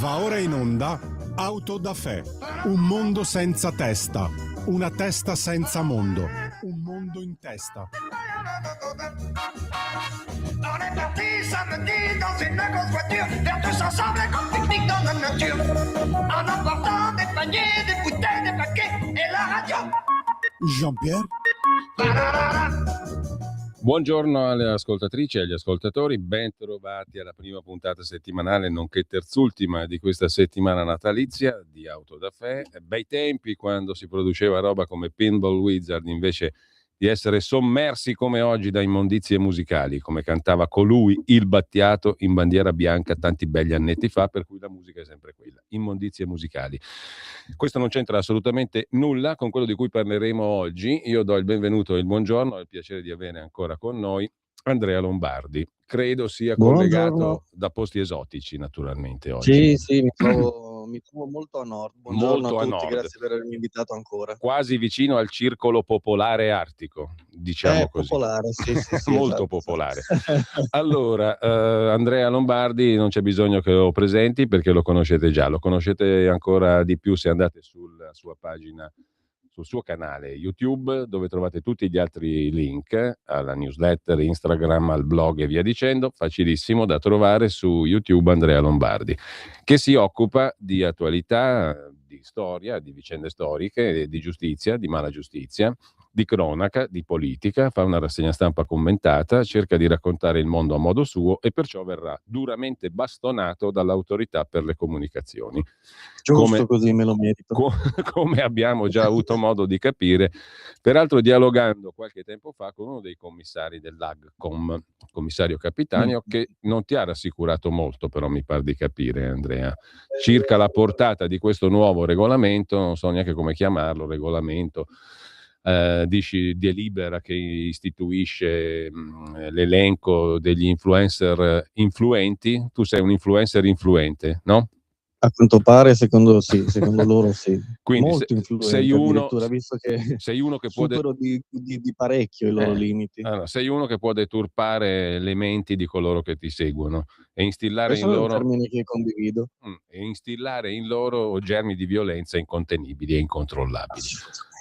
Va ora in onda Auto da Fè, un mondo senza testa, una testa senza mondo, un mondo in testa. On est parti samedi dans une grosse voiture, faire tous ensemble un grand pique-nique dans la nature, en emportant des paniers, des bouteilles, des paquets et la radio. Jean-Pierre? Buongiorno alle ascoltatrici e agli ascoltatori, ben trovati alla prima puntata settimanale, nonché terzultima di questa settimana natalizia di Auto da Fè. Bei tempi quando si produceva roba come Pinball Wizard, invece di essere sommersi come oggi da immondizie musicali, come cantava colui, il Battiato, in bandiera bianca tanti belli annetti fa, per cui la musica è sempre quella, immondizie musicali. Questo non c'entra assolutamente nulla con quello di cui parleremo oggi. Io do il benvenuto e il buongiorno, ho il piacere di avere ancora con noi Andrea Lombardi. Credo sia collegato da posti esotici, naturalmente, oggi. Sì, mi trovo molto a nord. Buongiorno Molto a a tutti, nord. grazie per avermi invitato ancora. Quasi vicino al circolo popolare artico, diciamo così. Popolare, sì, Molto esatto. popolare. Allora, Andrea Lombardi non c'è bisogno che lo presenti perché lo conoscete già, lo conoscete ancora di più se andate sulla sua pagina, sul suo canale YouTube, dove trovate tutti gli altri link alla newsletter, Instagram, al blog e via dicendo. Facilissimo da trovare su YouTube. Andrea Lombardi, che si occupa di attualità, di storia, di vicende storiche, di giustizia, di mala giustizia, di cronaca, di politica, fa una rassegna stampa commentata, cerca di raccontare il mondo a modo suo e perciò verrà duramente bastonato dall'autorità per le comunicazioni. Giusto, così me lo merito. Come abbiamo già avuto modo di capire, peraltro dialogando qualche tempo fa con uno dei commissari dell'Agcom, commissario Capitanio, che non ti ha rassicurato molto, però mi pare di capire, Andrea, circa la portata di questo nuovo regolamento, non so neanche come chiamarlo, regolamento, dici delibera che istituisce l'elenco degli influencer influenti. Tu sei un influencer influente, no? A quanto pare, secondo loro sì. Quindi molto influente, sei uno, addirittura, visto che sei uno che può supero di parecchio i loro limiti. allora, sei uno che può deturpare le menti di coloro che ti seguono e instillare Questo è un termine che condivido. E instillare in loro germi di violenza incontenibili e incontrollabili.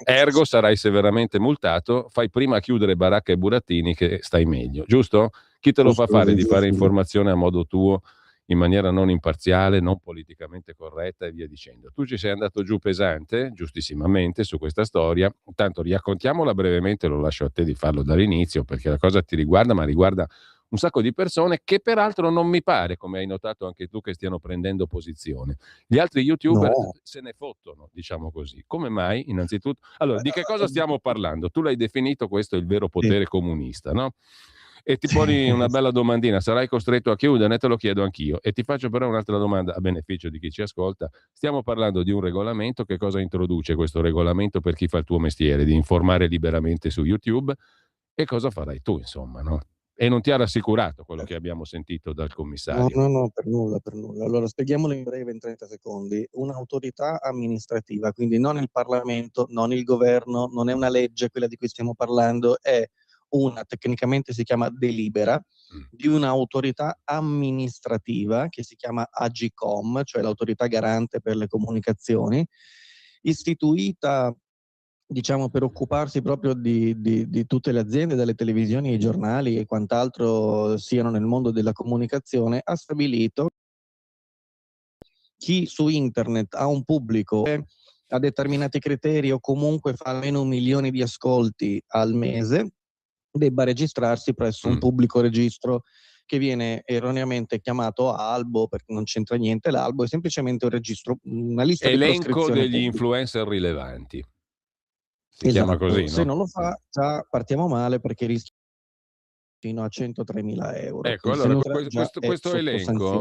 Ergo sarai severamente multato, fai prima chiudere baracca e burattini che stai meglio, giusto? Chi te lo fa fare di fare informazione a modo tuo, in maniera non imparziale, non politicamente corretta e via dicendo? Tu ci sei andato giù pesante, giustissimamente, su questa storia. Tanto raccontiamola brevemente, lo lascio a te di farlo dall'inizio, perché la cosa ti riguarda, ma riguarda un sacco di persone che peraltro non mi pare, come hai notato anche tu, che stiano prendendo posizione. Gli altri youtuber se ne fottono, diciamo così. Come mai? Innanzitutto, allora, di che cosa stiamo parlando? Tu l'hai definito questo il vero potere comunista, no? E ti poni una bella domandina, sarai costretto a chiudere? Te lo chiedo anch'io. E ti faccio però un'altra domanda a beneficio di chi ci ascolta. Stiamo parlando di un regolamento. Che cosa introduce questo regolamento per chi fa il tuo mestiere di informare liberamente su YouTube? E cosa farai tu, insomma, no? E non ti ha rassicurato quello che abbiamo sentito dal commissario? No, per nulla. Allora, spieghiamolo in breve, in 30 secondi. Un'autorità amministrativa, quindi non il Parlamento, non il governo, non è una legge quella di cui stiamo parlando, è tecnicamente si chiama delibera, di un'autorità amministrativa che si chiama AGCOM, cioè l'autorità garante per le comunicazioni, istituita, diciamo, per occuparsi proprio di tutte le aziende, dalle televisioni ai giornali e quant'altro siano nel mondo della comunicazione. Ha stabilito chi su internet ha un pubblico a determinati criteri o comunque fa almeno 1 milione di ascolti al mese debba registrarsi presso un pubblico registro che viene erroneamente chiamato albo, perché non c'entra niente. L'albo è semplicemente un registro, una lista di Elenco proscrizione degli pubblica. influencer rilevanti. Si chiama così, no? Se non lo fa, già partiamo male, perché rischia fino a 103.000 euro. Ecco, allora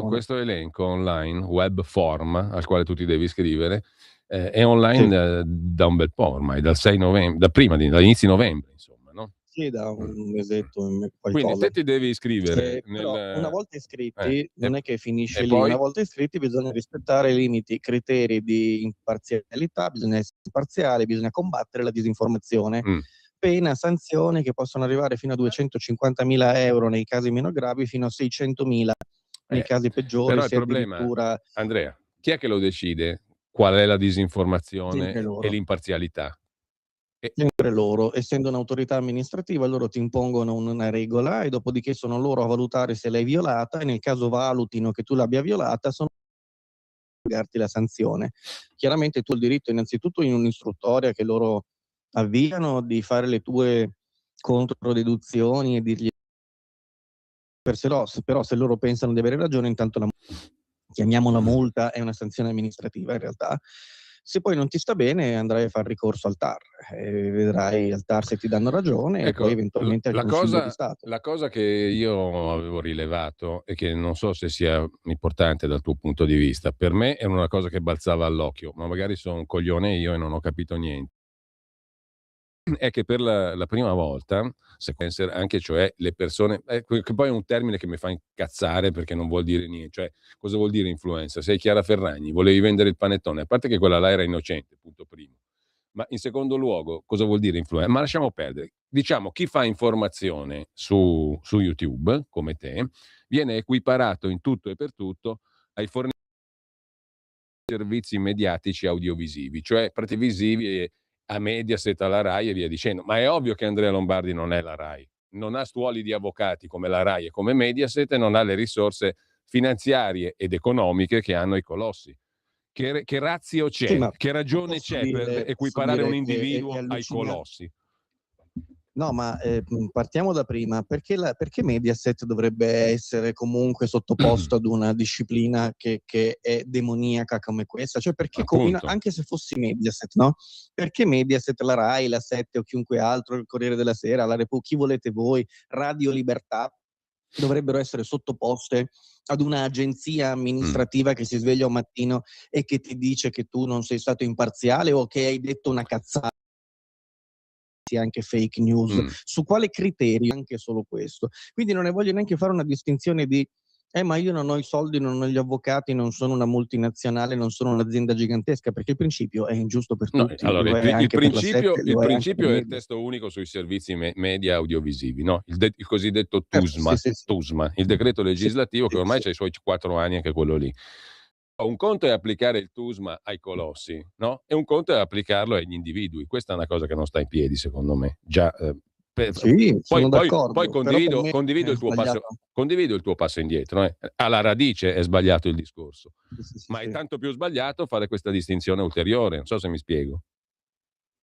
questo elenco online, web form, al quale tu ti devi iscrivere, è online da un bel po' ormai, dal 6 novembre, da inizi novembre, insomma, no? Sì, da un mesetto qualcosa. Quindi te ti devi iscrivere. Però una volta iscritti, non è che finisce lì. Poi? Una volta iscritti bisogna rispettare i limiti, criteri di imparzialità, bisogna essere imparziali, bisogna combattere la disinformazione. Pena, sanzioni che possono arrivare fino a 250.000 euro nei casi meno gravi, fino a 600.000 nei casi peggiori. Però il problema, Andrea, Chi è che lo decide? Qual è la disinformazione Sempre e loro. l'imparzialità? Sempre loro, essendo un'autorità amministrativa, loro ti impongono una regola e dopodiché sono loro a valutare se l'hai violata e nel caso valutino che tu l'abbia violata sono a pagarti la sanzione. Chiaramente tu hai il diritto innanzitutto in un'istruttoria che loro avviano di fare le tue controdeduzioni e dirgli però se loro pensano di avere ragione intanto chiamiamola multa, è una sanzione amministrativa in realtà. Se poi non ti sta bene andrai a far ricorso al TAR, vedrai al TAR se ti danno ragione e poi Ecco, eventualmente al Consiglio di Stato. la cosa che io avevo rilevato e che non so se sia importante dal tuo punto di vista, per me era una cosa che balzava all'occhio, ma magari sono un coglione io e non ho capito niente. È che per la prima volta, sequencer anche, cioè le persone, che poi è un termine che mi fa incazzare perché non vuol dire niente, cioè cosa vuol dire influencer? Sei Chiara Ferragni, volevi vendere il panettone, a parte che quella là era innocente, punto primo. Ma in secondo luogo, cosa vuol dire influencer? Ma lasciamo perdere. Diciamo, chi fa informazione su YouTube, come te, viene equiparato in tutto e per tutto ai fornitori di servizi mediatici audiovisivi, cioè prativisivi a Mediaset, alla Rai e via dicendo. Ma è ovvio che Andrea Lombardi non è la Rai, non ha stuoli di avvocati come la Rai e come Mediaset e non ha le risorse finanziarie ed economiche che hanno i colossi. Che razio Sì, c'è? ma Che ragione c'è per posso equiparare un dire che è individuo ai allucina colossi? no, ma, partiamo da prima. Perché Mediaset dovrebbe essere comunque sottoposto ad una disciplina che è demoniaca come questa? Cioè perché Appunto. anche se fossi Mediaset, no, perché Mediaset, la Rai, la 7 o chiunque altro, il Corriere della Sera, la chi volete voi, Radio Libertà, dovrebbero essere sottoposte ad un'agenzia amministrativa che si sveglia un mattino e che ti dice che tu non sei stato imparziale o che hai detto una cazzata, anche fake news, su quale criterio? Anche solo questo. Quindi non ne voglio neanche fare una distinzione di ma io non ho i soldi, non ho gli avvocati, non sono una multinazionale, non sono un'azienda gigantesca, perché il principio è ingiusto per No, tutti, allora lo è anche per la 7, il lo è anche per principio è il Media. testo unico sui servizi media audiovisivi, no? Il cosiddetto Certo, sì, sì, sì. TUSMA, il decreto Sì, legislativo che sì, ormai sì. c'ha i suoi 4 anni anche quello lì. Un conto è applicare il TUSMA ai colossi, no? E un conto è applicarlo agli individui. Questa è una cosa che non sta in piedi, secondo me. Già, Sì, sono poi d'accordo, però per me condivido è il sbagliato. tuo passo indietro. Alla radice è sbagliato il discorso, Sì, sì, sì, ma è sì. tanto più sbagliato fare questa distinzione ulteriore. Non so se mi spiego.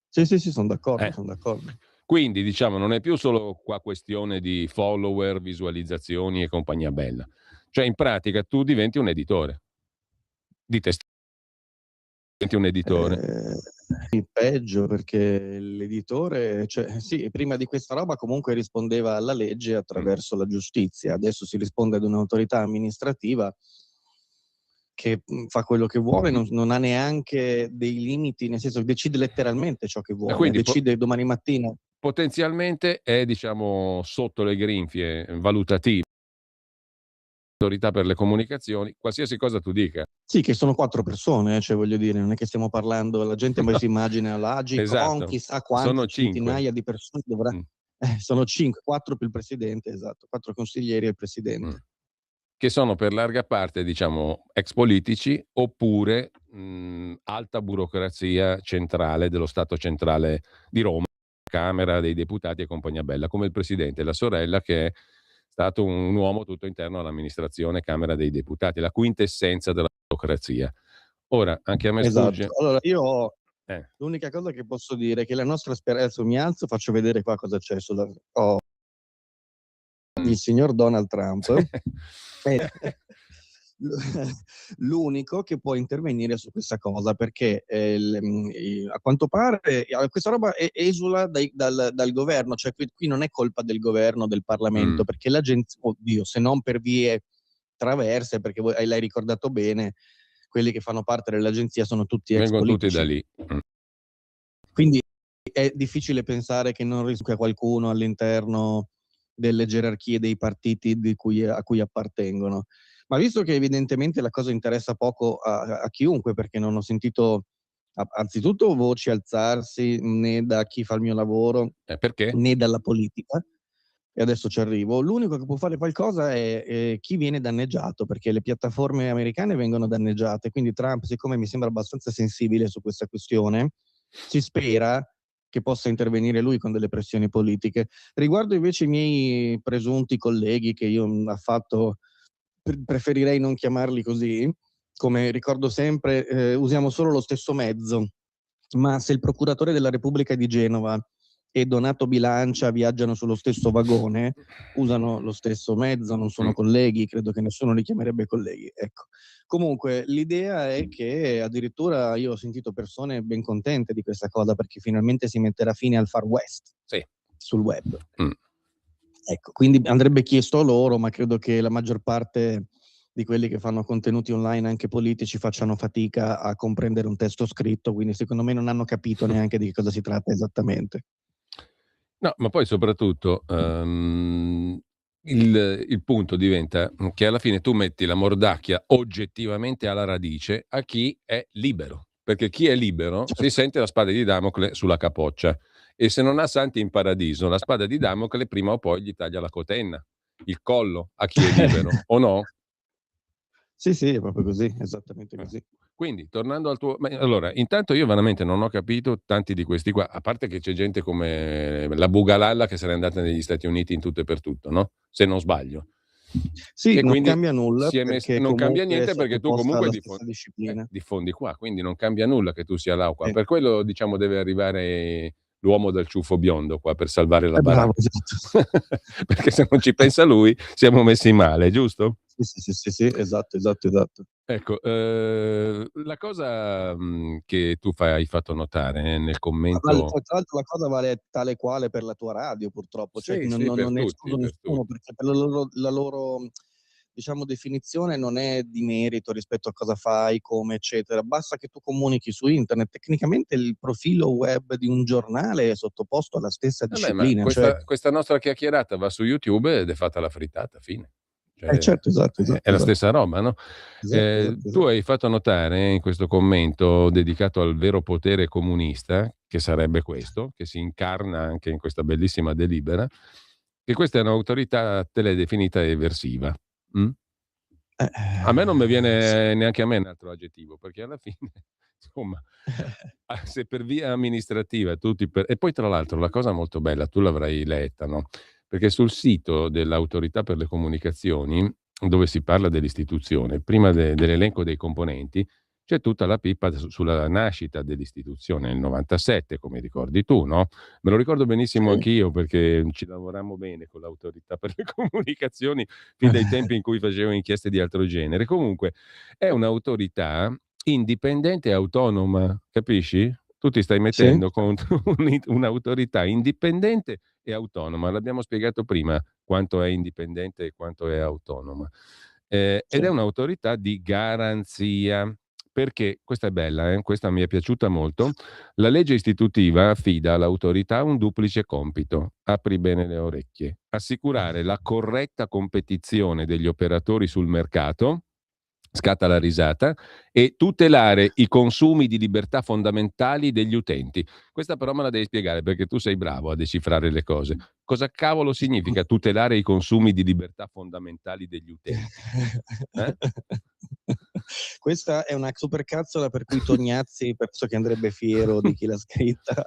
Sì, sì, sì, son d'accordo, Eh. son d'accordo. Quindi diciamo non è più solo qua questione di follower, visualizzazioni e compagnia bella. Cioè in pratica tu diventi un editore di te stesso, diventi un editore. Sì, peggio perché l'editore cioè sì, prima di questa roba comunque rispondeva alla legge Mm. attraverso la giustizia, adesso si risponde ad un'autorità amministrativa che, fa quello che vuole, non ha neanche dei limiti, nel senso che decide letteralmente ciò che E vuole, quindi decide domani mattina. potenzialmente è diciamo sotto le grinfie valutative dell'autorità per le comunicazioni, qualsiasi cosa tu dica. Sì, che sono 4 persone, cioè voglio dire, non è che stiamo parlando la gente poi No, si immagina l'Agcom, esatto, chissà sono quante 5. centinaia di persone dovrà Mm. sono 5, 4 più il presidente, esatto, 4 consiglieri e il Mm. presidente. Che sono per larga parte, diciamo, ex politici oppure alta burocrazia centrale dello Stato centrale di Roma, Camera dei Deputati e compagnia bella, come il presidente e la sorella che è stato un uomo tutto interno all'amministrazione Camera dei Deputati, la quintessenza della burocrazia. Ora, anche a me Esatto. sfugge. Allora io Eh. l'unica cosa che posso dire è che la nostra adesso mi alzo, faccio vedere qua cosa c'è ho Mm. il signor Donald Trump è l'unico che può intervenire su questa cosa perché, a quanto pare questa roba esula dal governo, cioè qui non è colpa del governo, del Parlamento, Mm. perché oddio, se non per vie traverse, perché voi l'hai ricordato bene, quelli che fanno parte dell'agenzia sono tutti ex Vengono tutti da politici. lì. Mm. Quindi è difficile pensare che non rischia qualcuno all'interno delle gerarchie dei partiti a cui appartengono. Ma visto che evidentemente la cosa interessa poco a chiunque, perché non ho sentito anzitutto voci alzarsi né da chi fa il mio lavoro Perché? né dalla politica, e adesso ci arrivo. L'unico che può fare qualcosa è chi viene danneggiato, perché le piattaforme americane vengono danneggiate, quindi Trump, siccome mi sembra abbastanza sensibile su questa questione, si spera che possa intervenire lui con delle pressioni politiche. Riguardo invece i miei presunti colleghi, che io affatto preferirei non chiamarli così, come ricordo sempre, usiamo solo lo stesso mezzo, ma se il procuratore della Repubblica di Genova e Donato Bilancia viaggiano sullo stesso vagone, usano lo stesso mezzo, non sono colleghi, credo che nessuno li chiamerebbe colleghi. Ecco. Comunque l'idea è che addirittura io ho sentito persone ben contente di questa cosa, perché finalmente si metterà fine al Far West sul web. Ecco, quindi andrebbe chiesto a loro, ma credo che la maggior parte di quelli che fanno contenuti online, anche politici, facciano fatica a comprendere un testo scritto, quindi secondo me non hanno capito neanche di che cosa si tratta esattamente. No, ma poi soprattutto il punto diventa che alla fine tu metti la mordacchia oggettivamente alla radice a chi è libero, perché chi è libero si sente la spada di Damocle sulla capoccia, e se non ha santi in paradiso, la spada di Damocle prima o poi gli taglia la cotenna, il collo a chi è libero, o no? Sì, è proprio così, esattamente così. Quindi, tornando al tuo... allora, intanto io veramente non ho capito tanti di questi qua, a parte che c'è gente come la Bugalalla che se n'è andata negli Stati Uniti in tutto e per tutto, no? Se non sbaglio. Sì, e non quindi cambia nulla, perché non cambia niente perché tu comunque diffondi qua, quindi non cambia nulla che tu sia là o qua. Per quello, diciamo, deve arrivare l'uomo del ciuffo biondo qua per salvare la baracca. Bravo, esatto. Perché se non ci pensa lui siamo messi male, giusto? Sì, esatto. Ecco, la cosa che tu hai fatto notare nel commento... Tra l'altro la cosa vale tale quale per la tua radio, purtroppo, cioè non escludo nessuno, perché per la loro diciamo definizione non è di merito rispetto a cosa fai, come eccetera, basta che tu comunichi su internet. Tecnicamente il profilo web di un giornale è sottoposto alla stessa disciplina. Questa nostra chiacchierata va su YouTube ed è fatta la frittata, fine. Certo, esatto. È la stessa roba, no? Esatto. Tu hai fatto notare in questo commento dedicato al vero potere comunista, che sarebbe questo, che si incarna anche in questa bellissima delibera, che questa è un'autorità teledefinita eversiva. A me non mi viene neanche a me un altro aggettivo, perché alla fine, insomma, se per via amministrativa e poi tra l'altro la cosa molto bella, tu l'avrai letta, no? Perché sul sito dell'Autorità per le Comunicazioni, dove si parla dell'istituzione, prima dell'elenco dei componenti, c'è tutta la pippa sulla nascita dell'istituzione, nel 97, come ricordi tu, no? Me lo ricordo benissimo anch'io, perché ci lavorammo bene con l'Autorità per le Comunicazioni fin dai tempi in cui facevo inchieste di altro genere. Comunque, è un'autorità indipendente e autonoma, capisci? Tu ti stai mettendo contro un'autorità indipendente e autonoma. L'abbiamo spiegato prima quanto è indipendente e quanto è autonoma. Ed è un'autorità di garanzia, perché questa è bella, questa mi è piaciuta molto. La legge istitutiva affida all'autorità un duplice compito, apri bene le orecchie: assicurare la corretta competizione degli operatori sul mercato, scatta la risata, e tutelare i consumi di libertà fondamentali degli utenti. Questa però me la devi spiegare, perché tu sei bravo a decifrare le cose. Cosa cavolo significa tutelare i consumi di libertà fondamentali degli utenti? Questa è una supercazzola per cui Tognazzi penso che andrebbe fiero di chi l'ha scritta.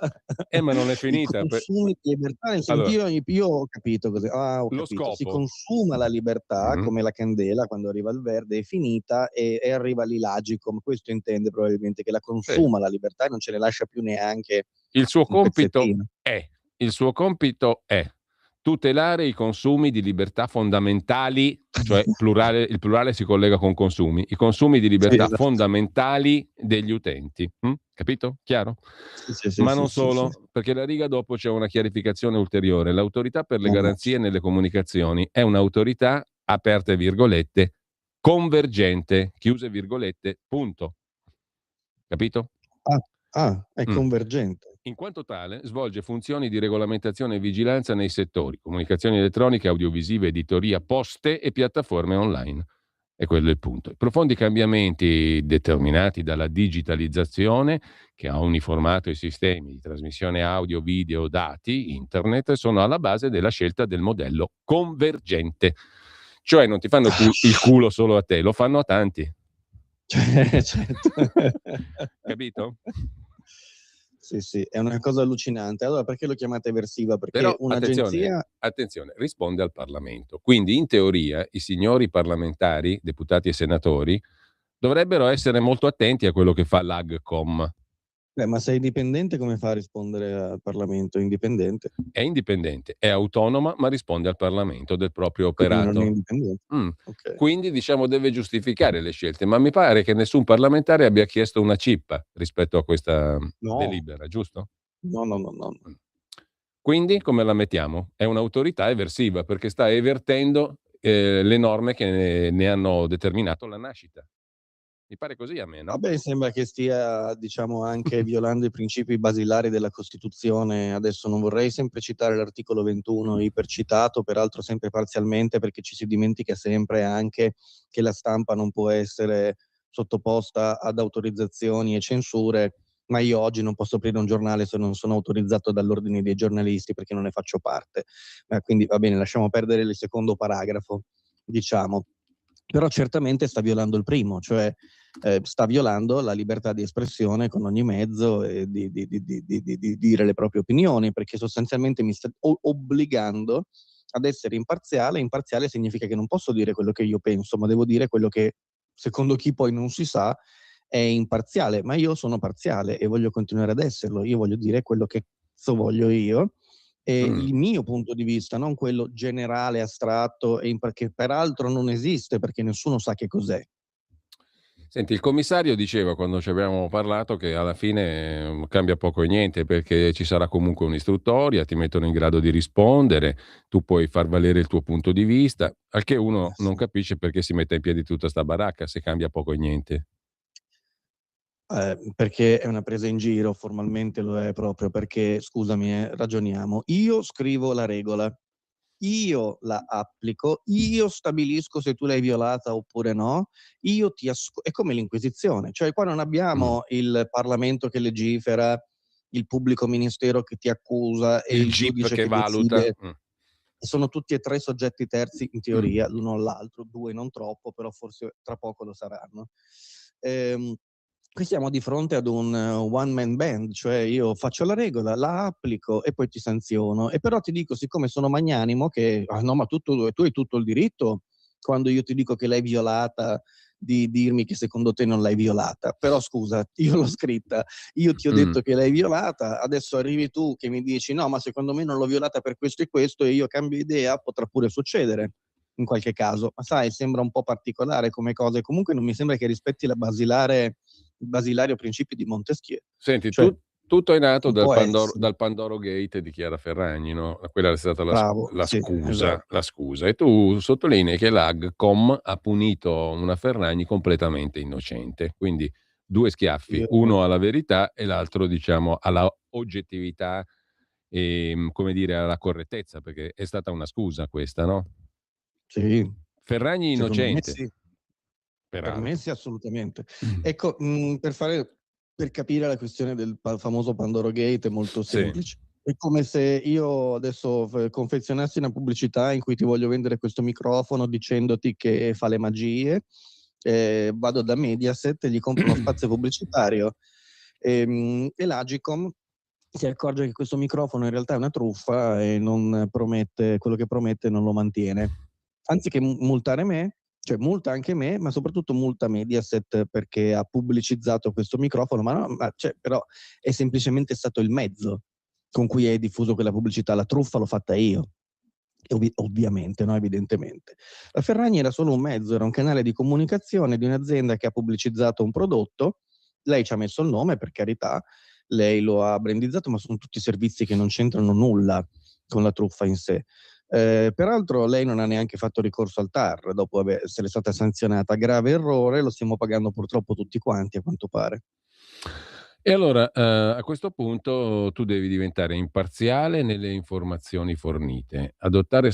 Ma non è finita. I consumi di libertà, nel senso, io ho capito cos'è. Ho capito. Scopo. Si consuma la libertà, come la candela quando arriva il verde, è finita e arriva l'Ilagicom. Questo intende probabilmente, che la consuma la libertà e non ce ne lascia più neanche il suo compito pezzettino. Il suo compito è tutelare i consumi di libertà fondamentali, cioè il plurale si collega con consumi, i consumi di libertà fondamentali degli utenti. Capito? Chiaro? Ma non solo, perché la riga dopo c'è una chiarificazione ulteriore. L'autorità per le garanzie nelle comunicazioni è un'autorità, aperte virgolette, convergente, chiuse virgolette, punto. Capito? È convergente. In quanto tale, svolge funzioni di regolamentazione e vigilanza nei settori comunicazioni elettroniche, audiovisive, editoria, poste e piattaforme online. E quello è il punto. I profondi cambiamenti determinati dalla digitalizzazione, che ha uniformato i sistemi di trasmissione audio, video, dati, internet, sono alla base della scelta del modello convergente. Cioè non ti fanno il culo solo a te, lo fanno a tanti. Certo. Capito? Sì, è una cosa allucinante. Allora, perché lo chiamate eversiva? Perché Però un'agenzia... attenzione, risponde al Parlamento. Quindi in teoria i signori parlamentari, deputati e senatori, dovrebbero essere molto attenti a quello che fa l'Agcom. ma sei dipendente, come fa a rispondere al Parlamento? Indipendente? È indipendente, è autonoma, ma risponde al Parlamento del proprio Quindi non è operato. indipendente. Mm. Ok. Quindi diciamo deve giustificare le scelte, ma mi pare che nessun parlamentare abbia chiesto una cippa rispetto a questa No, delibera, giusto? no. Mm. Quindi come la mettiamo? È un'autorità eversiva perché sta evertendo le norme che ne hanno determinato la nascita. Mi pare così a me, no? Vabbè, sembra che stia, diciamo, anche violando i principi basilari della Costituzione. Adesso non vorrei sempre citare l'articolo 21, ipercitato, peraltro sempre parzialmente, perché ci si dimentica sempre anche che la stampa non può essere sottoposta ad autorizzazioni e censure, ma io oggi non posso aprire un giornale se non sono autorizzato dall'ordine dei giornalisti, perché non ne faccio parte. Quindi va bene, lasciamo perdere il secondo paragrafo, diciamo. Però certamente sta violando il primo, cioè sta violando la libertà di espressione con ogni mezzo e di dire le proprie opinioni, perché sostanzialmente mi sta obbligando ad essere imparziale. Imparziale significa che non posso dire quello che io penso, ma devo dire quello che, secondo chi poi non si sa, è imparziale. Ma io sono parziale e voglio continuare ad esserlo. Io voglio dire quello che voglio io, e il mio punto di vista, non quello generale, astratto, che peraltro non esiste perché nessuno sa che cos'è. Senti, il commissario diceva quando ci abbiamo parlato che alla fine cambia poco e niente perché ci sarà comunque un'istruttoria, ti mettono in grado di rispondere, tu puoi far valere il tuo punto di vista, al che uno non capisce perché si mette in piedi tutta sta baracca se cambia poco e niente. Perché è una presa in giro, formalmente lo è proprio, perché, scusami, ragioniamo. Io scrivo la regola, io la applico, io stabilisco se tu l'hai violata oppure no, io è come l'Inquisizione, cioè qua non abbiamo il Parlamento che legifera, il pubblico ministero che ti accusa e Il il GIP giudice che che valuta. decide. Sono tutti e tre soggetti terzi in teoria, l'uno all'altro, due non troppo, però forse tra poco lo saranno. Qui siamo di fronte ad un one man band, cioè io faccio la regola, la applico e poi ti sanziono. E però ti dico, siccome sono magnanimo, che no, ma tu hai tutto il diritto, quando io ti dico che l'hai violata, di dirmi che secondo te non l'hai violata. Però scusa, io l'ho scritta, io ti ho detto che l'hai violata, adesso arrivi tu che mi dici no, ma secondo me non l'ho violata per questo e questo, e io cambio idea, potrà pure succedere in qualche caso. Ma sai, sembra un po' particolare come cosa, e comunque non mi sembra che rispetti il basilario principio di Montesquieu. Senti, Cioè, tutto è nato non può essere. dal Pandoro Gate di Chiara Ferragni, no? Quella è stata Bravo, la sì, scusa, esatto. la scusa. E tu sottolinei che l'Agcom ha punito una Ferragni completamente innocente. Quindi due schiaffi, Io, uno alla verità e l'altro, diciamo, alla oggettività e, come dire, alla correttezza, perché è stata una scusa questa, no? sì, Ferragni secondo me innocente, sì. Per me peraltro. sì, assolutamente. Ecco, per capire la questione del famoso Pandoro Gate è molto Sì. semplice. È come se io adesso confezionassi una pubblicità in cui ti voglio vendere questo microfono dicendoti che fa le magie, vado da Mediaset e gli compro uno spazio pubblicitario, e l'Agicom si accorge che questo microfono in realtà è una truffa e non promette quello che promette, non lo mantiene. Anziché multare me, cioè multa anche me, ma soprattutto multa Mediaset perché ha pubblicizzato questo microfono, ma no, cioè, però è semplicemente stato il mezzo con cui hai diffuso quella pubblicità. La truffa l'ho fatta io, ovviamente, no? Evidentemente. La Ferragni era solo un mezzo, era un canale di comunicazione di un'azienda che ha pubblicizzato un prodotto. Lei ci ha messo il nome, per carità, lei lo ha brandizzato, ma sono tutti servizi che non c'entrano nulla con la truffa in sé. Peraltro lei non ha neanche fatto ricorso al TAR dopo essere stata sanzionata. Grave errore, lo stiamo pagando purtroppo tutti quanti, a quanto pare. E allora, a questo punto tu devi diventare imparziale nelle informazioni fornite, adottare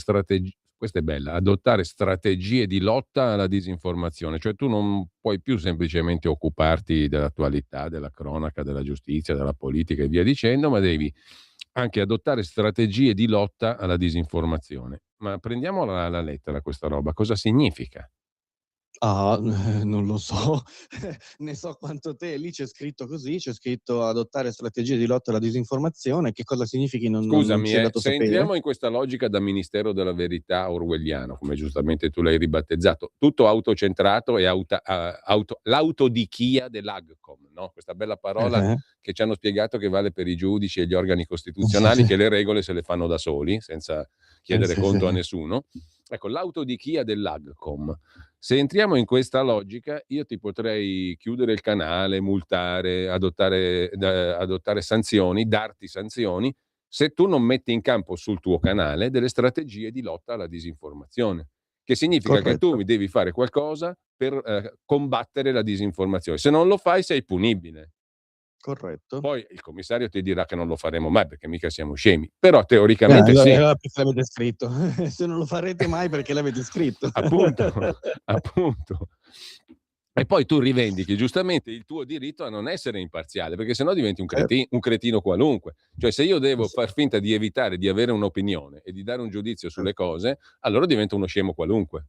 questa è bella, adottare strategie di lotta alla disinformazione, cioè tu non puoi più semplicemente occuparti dell'attualità, della cronaca, della giustizia, della politica e via dicendo, ma devi anche adottare strategie di lotta alla disinformazione. Ma prendiamola alla lettera questa roba, cosa significa? Ah, non lo so, ne so quanto te. Lì c'è scritto così, c'è scritto adottare strategie di lotta alla disinformazione. Che cosa significhi non Scusami, ci è dato se sapere. entriamo in questa logica da Ministero della Verità orwelliano, come giustamente tu l'hai ribattezzato, tutto autocentrato e l'autodichia dell'Agcom, no? Questa bella parola Eh-eh. che ci hanno spiegato che vale per i giudici e gli organi Sì, costituzionali, sì. che le regole se le fanno da soli, senza chiedere Sì, sì. conto a nessuno. Ecco, l'autodichia dell'Agcom. Se entriamo in questa logica, io ti potrei chiudere il canale, multare, adottare sanzioni, darti sanzioni, se tu non metti in campo sul tuo canale delle strategie di lotta alla disinformazione, che significa che tu Corretto, devi fare qualcosa per combattere la disinformazione. Se non lo fai sei punibile. corretto. Poi il commissario ti dirà che non lo faremo mai perché mica siamo scemi, però teoricamente sì, Allora perché l'avete scritto? Se non lo farete mai perché l'avete scritto? appunto, appunto. E poi tu rivendichi giustamente il tuo diritto a non essere imparziale, perché sennò diventi Certo. un cretino qualunque. Cioè, se io devo Sì. far finta di evitare di avere un'opinione e di dare un giudizio sulle Certo. cose, allora divento uno scemo qualunque.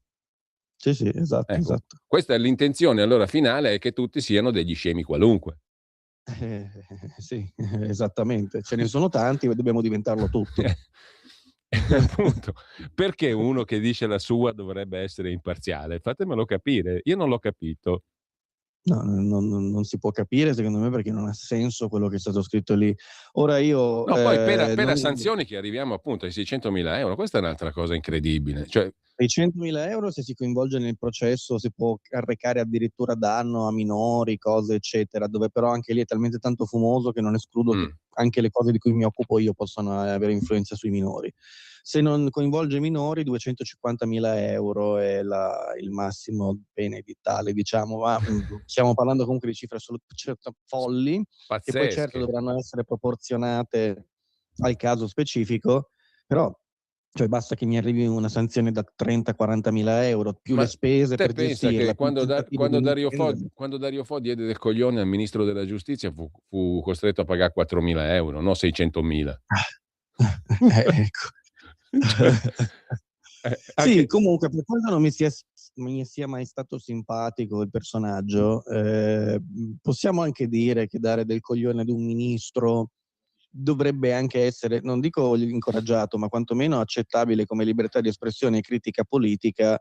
Sì, sì, esatto, Ecco, esatto. questa è l'intenzione allora finale, è che tutti siano degli scemi qualunque. Sì, esattamente. Ce ne sono tanti e dobbiamo diventarlo tutti. Appunto, perché uno che dice la sua dovrebbe essere imparziale? Fatemelo capire, io non l'ho capito. No, non si può capire secondo me perché non ha senso quello che è stato scritto lì. Ora io, No, poi per non sanzioni che arriviamo appunto ai 600.000 euro, questa è un'altra cosa incredibile. Cioè, 600.000 € se si coinvolge nel processo si può arrecare addirittura danno a minori, cose eccetera, dove però anche lì è talmente tanto fumoso che non escludo che mm, anche le cose di cui mi occupo io possano avere influenza sui minori. Se non coinvolge minori 250.000 € è il massimo pena edittale diciamo, ma, stiamo parlando comunque di cifre folli, che poi certo pazzesche. dovranno essere proporzionate al caso specifico, però cioè basta che mi arrivi una sanzione da 30-40.000 € più le Ma spese te per pensa che gestirla, più il tentativo di difendermi. quando Dario Fo diede del coglione al ministro della giustizia fu costretto a pagare 4.000 euro, no 600.000. Ecco. Cioè, Sì, anche, comunque per quanto non mi sia mai stato simpatico il personaggio, possiamo anche dire che dare del coglione ad un ministro dovrebbe anche essere, non dico incoraggiato, ma quantomeno accettabile come libertà di espressione e critica politica,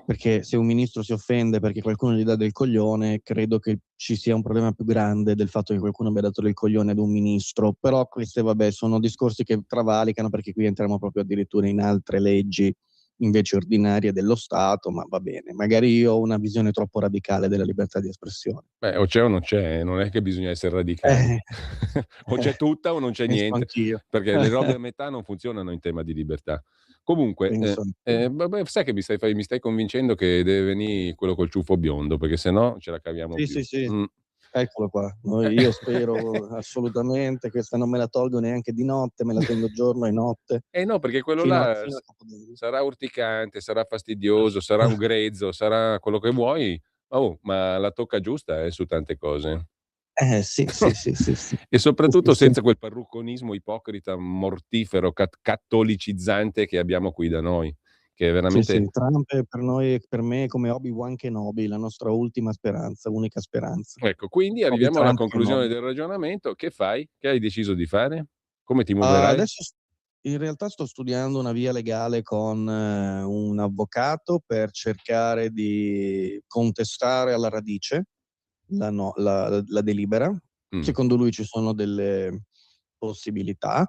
perché se un ministro si offende perché qualcuno gli dà del coglione, credo che ci sia un problema più grande del fatto che qualcuno abbia dato del coglione ad un ministro. Però queste, vabbè, sono discorsi che travalicano perché qui entriamo proprio addirittura in altre leggi invece ordinarie dello Stato, ma va bene. Magari io ho una visione troppo radicale della libertà di espressione. beh, o c'è o non c'è, non è che bisogna essere radicali. Eh, O c'è tutta o non c'è penso niente, anch'io. perché le robe a metà non funzionano in tema di libertà. Comunque, Penso anch'io. vabbè, sai che mi stai convincendo che deve venì quello col ciuffo biondo, perché se no non ce la caviamo Sì, più. sì, sì, Mh. eccolo qua. Io spero assolutamente, questa non me la tolgo neanche di notte, me la tengo giorno e notte Eh no, perché quello fino a là fino a Capodanno. sarà urticante, sarà fastidioso, sarà un grezzo, sarà quello che vuoi, oh, ma la tocca giusta, su tante cose. Sì, sì, sì, sì, sì. E Sì, sì, soprattutto sì. senza quel parrucconismo ipocrita, mortifero, cattolicizzante che abbiamo qui da noi, che è Sì, veramente. sì, Trump è per noi e per me è come Obi-Wan Kenobi, la nostra ultima speranza, unica speranza. Ecco, quindi Obi arriviamo alla Trump conclusione Kenobi. del ragionamento. Che fai? Che hai deciso di fare? Come ti muoverai? Adesso in realtà sto studiando una via legale con un avvocato per cercare di contestare alla radice la delibera. Mh. Secondo lui ci sono delle possibilità.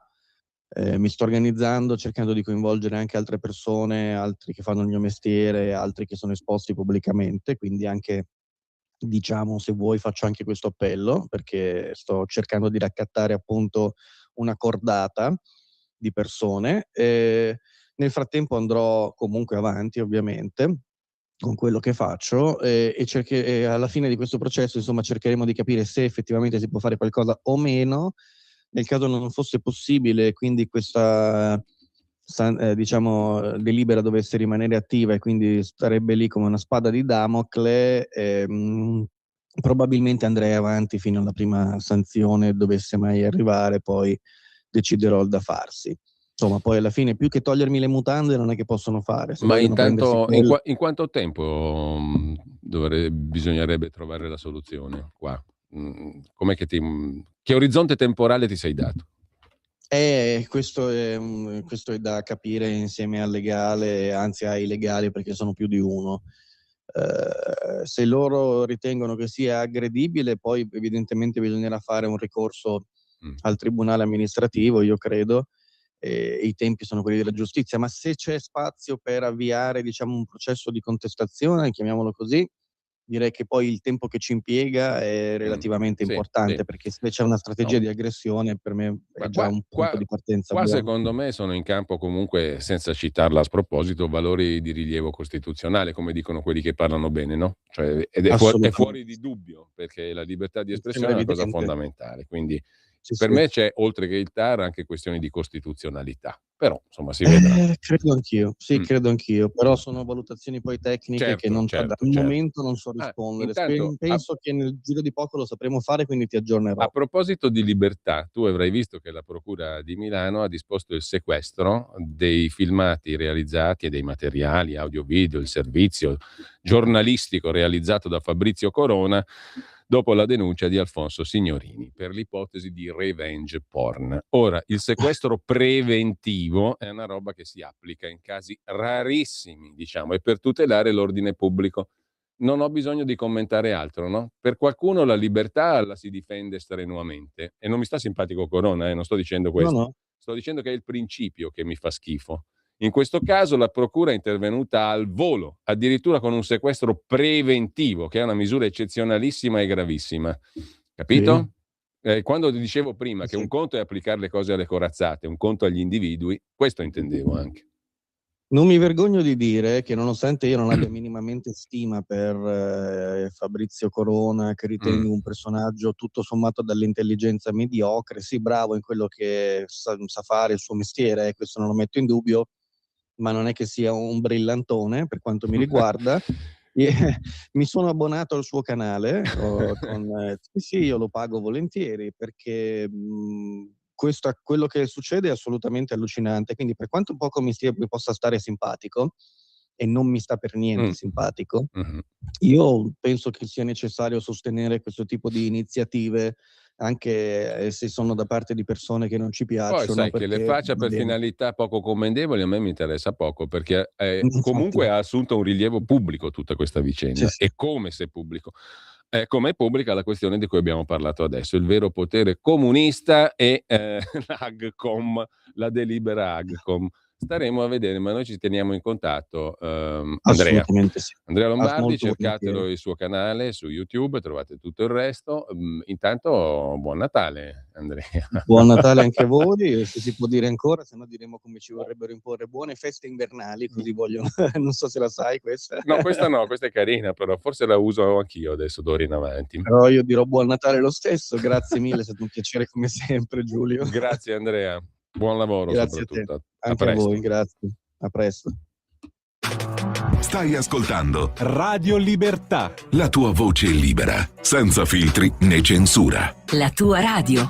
Mi sto organizzando cercando di coinvolgere anche altre persone, altri che fanno il mio mestiere, altri che sono esposti pubblicamente, quindi anche diciamo, se vuoi faccio anche questo appello, perché sto cercando di raccattare appunto una cordata di persone. Nel frattempo andrò comunque avanti ovviamente con quello che faccio, e alla fine di questo processo, insomma, cercheremo di capire se effettivamente si può fare qualcosa o meno. Nel caso non fosse possibile, quindi questa delibera dovesse rimanere attiva e quindi starebbe lì come una spada di Damocle, probabilmente andrei avanti fino alla prima sanzione, dovesse mai arrivare, poi deciderò il da farsi. Insomma, poi alla fine più che togliermi le mutande non è che possono fare. Se Ma vogliono intanto, prendersi in quanto tempo bisognerebbe trovare la soluzione qua? Com'è che orizzonte temporale ti sei dato? questo è da capire insieme al legale, anzi ai legali, perché sono più di uno. Se loro ritengono che sia aggredibile, poi evidentemente bisognerà fare un ricorso al tribunale amministrativo, io credo, i tempi sono quelli della giustizia, ma se c'è spazio per avviare, diciamo, un processo di contestazione, chiamiamolo così, direi che poi il tempo che ci impiega è relativamente Sì, importante, sì. perché se c'è una strategia di aggressione, per me è Ma già un punto di partenza qua buono. secondo me sono in campo comunque, senza citarla a sproposito, valori di rilievo costituzionale, come dicono quelli che parlano bene, no? Cioè, ed è fuori di dubbio, perché la libertà di espressione è una cosa fondamentale. Quindi per me c'è, oltre che il TAR, anche questioni di costituzionalità. Però, insomma, si vedrà. Credo anch'io, credo anch'io, però sono valutazioni poi tecniche che al momento non so rispondere. Penso che nel giro di poco lo sapremo fare, quindi ti aggiornerò. A proposito di libertà, tu avrai visto che la Procura di Milano ha disposto il sequestro dei filmati realizzati e dei materiali audio-video, il servizio giornalistico realizzato da Fabrizio Corona dopo la denuncia di Alfonso Signorini per l'ipotesi di revenge porn. Ora, il sequestro preventivo è una roba che si applica in casi rarissimi, diciamo, e per tutelare l'ordine pubblico. Non ho bisogno di commentare altro, no? Per qualcuno la libertà la si difende strenuamente, e non mi sta simpatico Corona, non sto dicendo questo. No. Sto dicendo che è il principio che mi fa schifo. In questo caso la procura è intervenuta al volo, addirittura con un sequestro preventivo, che è una misura eccezionalissima e gravissima. Capito? Quando ti dicevo prima che un conto è applicare le cose alle corazzate, un conto agli individui, questo intendevo anche. Non mi vergogno di dire che, nonostante io non abbia minimamente stima per Fabrizio Corona, che ritengo un personaggio tutto sommato dall'intelligenza mediocre, sì, bravo in quello che sa fare il suo mestiere, questo non lo metto in dubbio, ma non è che sia un brillantone per quanto mi riguarda. Mi sono abbonato al suo canale, sì, io lo pago volentieri, perché quello che succede è assolutamente allucinante, quindi per quanto poco mi possa stare simpatico, e non mi sta per niente simpatico, io penso che sia necessario sostenere questo tipo di iniziative, anche se sono da parte di persone che non ci piacciono. Poi sai che le faccia per finalità poco commendevoli, a me mi interessa poco, perché comunque ha assunto un rilievo pubblico tutta questa vicenda, e come se pubblico. Come è pubblica la questione di cui abbiamo parlato adesso, il vero potere comunista e l'Agcom, la delibera Agcom. Staremo a vedere, ma noi ci teniamo in contatto. Andrea Lombardi, cercatelo il suo canale su YouTube, trovate tutto il resto. Intanto buon Natale, Andrea. Buon Natale anche a voi, se si può dire ancora, se no diremo come ci vorrebbero imporre buone feste invernali, così vogliono. Non so se la sai questa. No, questa è carina, però forse la uso anch'io adesso d'ora in avanti. Però io dirò buon Natale lo stesso, grazie mille, è stato un piacere come sempre, Giulio. Grazie Andrea, buon lavoro. Grazie soprattutto. a te, anche a voi, grazie, a presto. Stai ascoltando Radio Libertà, la tua voce libera, senza filtri né censura. La tua radio.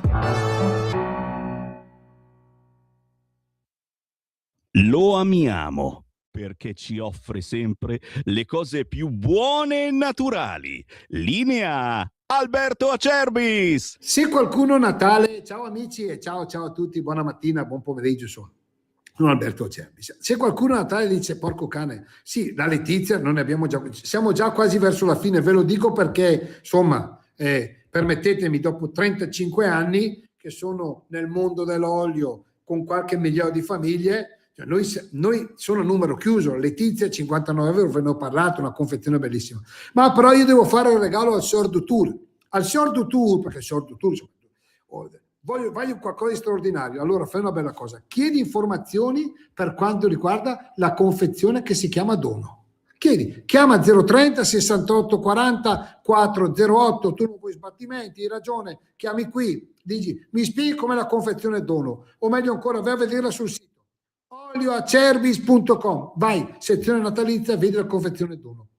Lo amiamo perché ci offre sempre le cose più buone e naturali. Linea Alberto Acerbis. Se qualcuno a Natale, ciao amici e ciao a tutti, buona mattina, buon pomeriggio, sono Alberto Acerbis. Se qualcuno a Natale dice porco cane, sì, la Letizia non ne abbiamo già, siamo già quasi verso la fine, ve lo dico perché insomma permettetemi, dopo 35 anni che sono nel mondo dell'olio con qualche migliaio di famiglie, noi sono a numero chiuso. Letizia 59 euro, ve ne ho parlato, una confezione bellissima, ma però io devo fare il regalo al Sordo Tour, perché il Sordo Tour voglio qualcosa di straordinario. Allora fai una bella cosa, chiedi informazioni per quanto riguarda la confezione che si chiama Dono. Chiama 030 68 40 408, tu non vuoi sbattimenti, hai ragione, chiami qui, dici mi spieghi com'è la confezione Dono, o meglio ancora vai a vederla sul sito olioacerbis.com, vai, sezione natalizia, vedi la confezione d'uno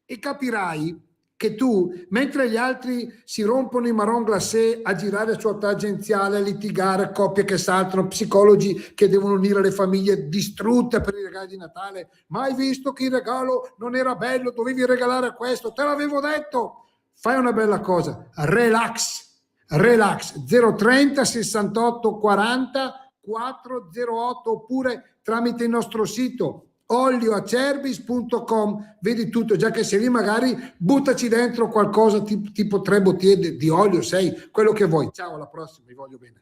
e capirai che tu, mentre gli altri si rompono i marron glacé a girare su tangenziale, a litigare, coppie che saltano, psicologi che devono unire le famiglie distrutte per i regali di Natale, ma hai visto che il regalo non era bello, dovevi regalare questo, te l'avevo detto. Fai una bella cosa, relax 030 68 40 408 oppure tramite il nostro sito olioacerbis.com, vedi tutto, già che sei lì magari buttaci dentro qualcosa tipo 3 bottiglie di olio, 6, quello che vuoi. Ciao, alla prossima, vi voglio bene.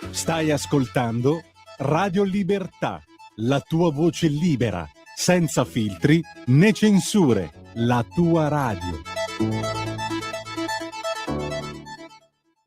Stai ascoltando Radio Libertà, la tua voce libera, senza filtri né censure, la tua radio.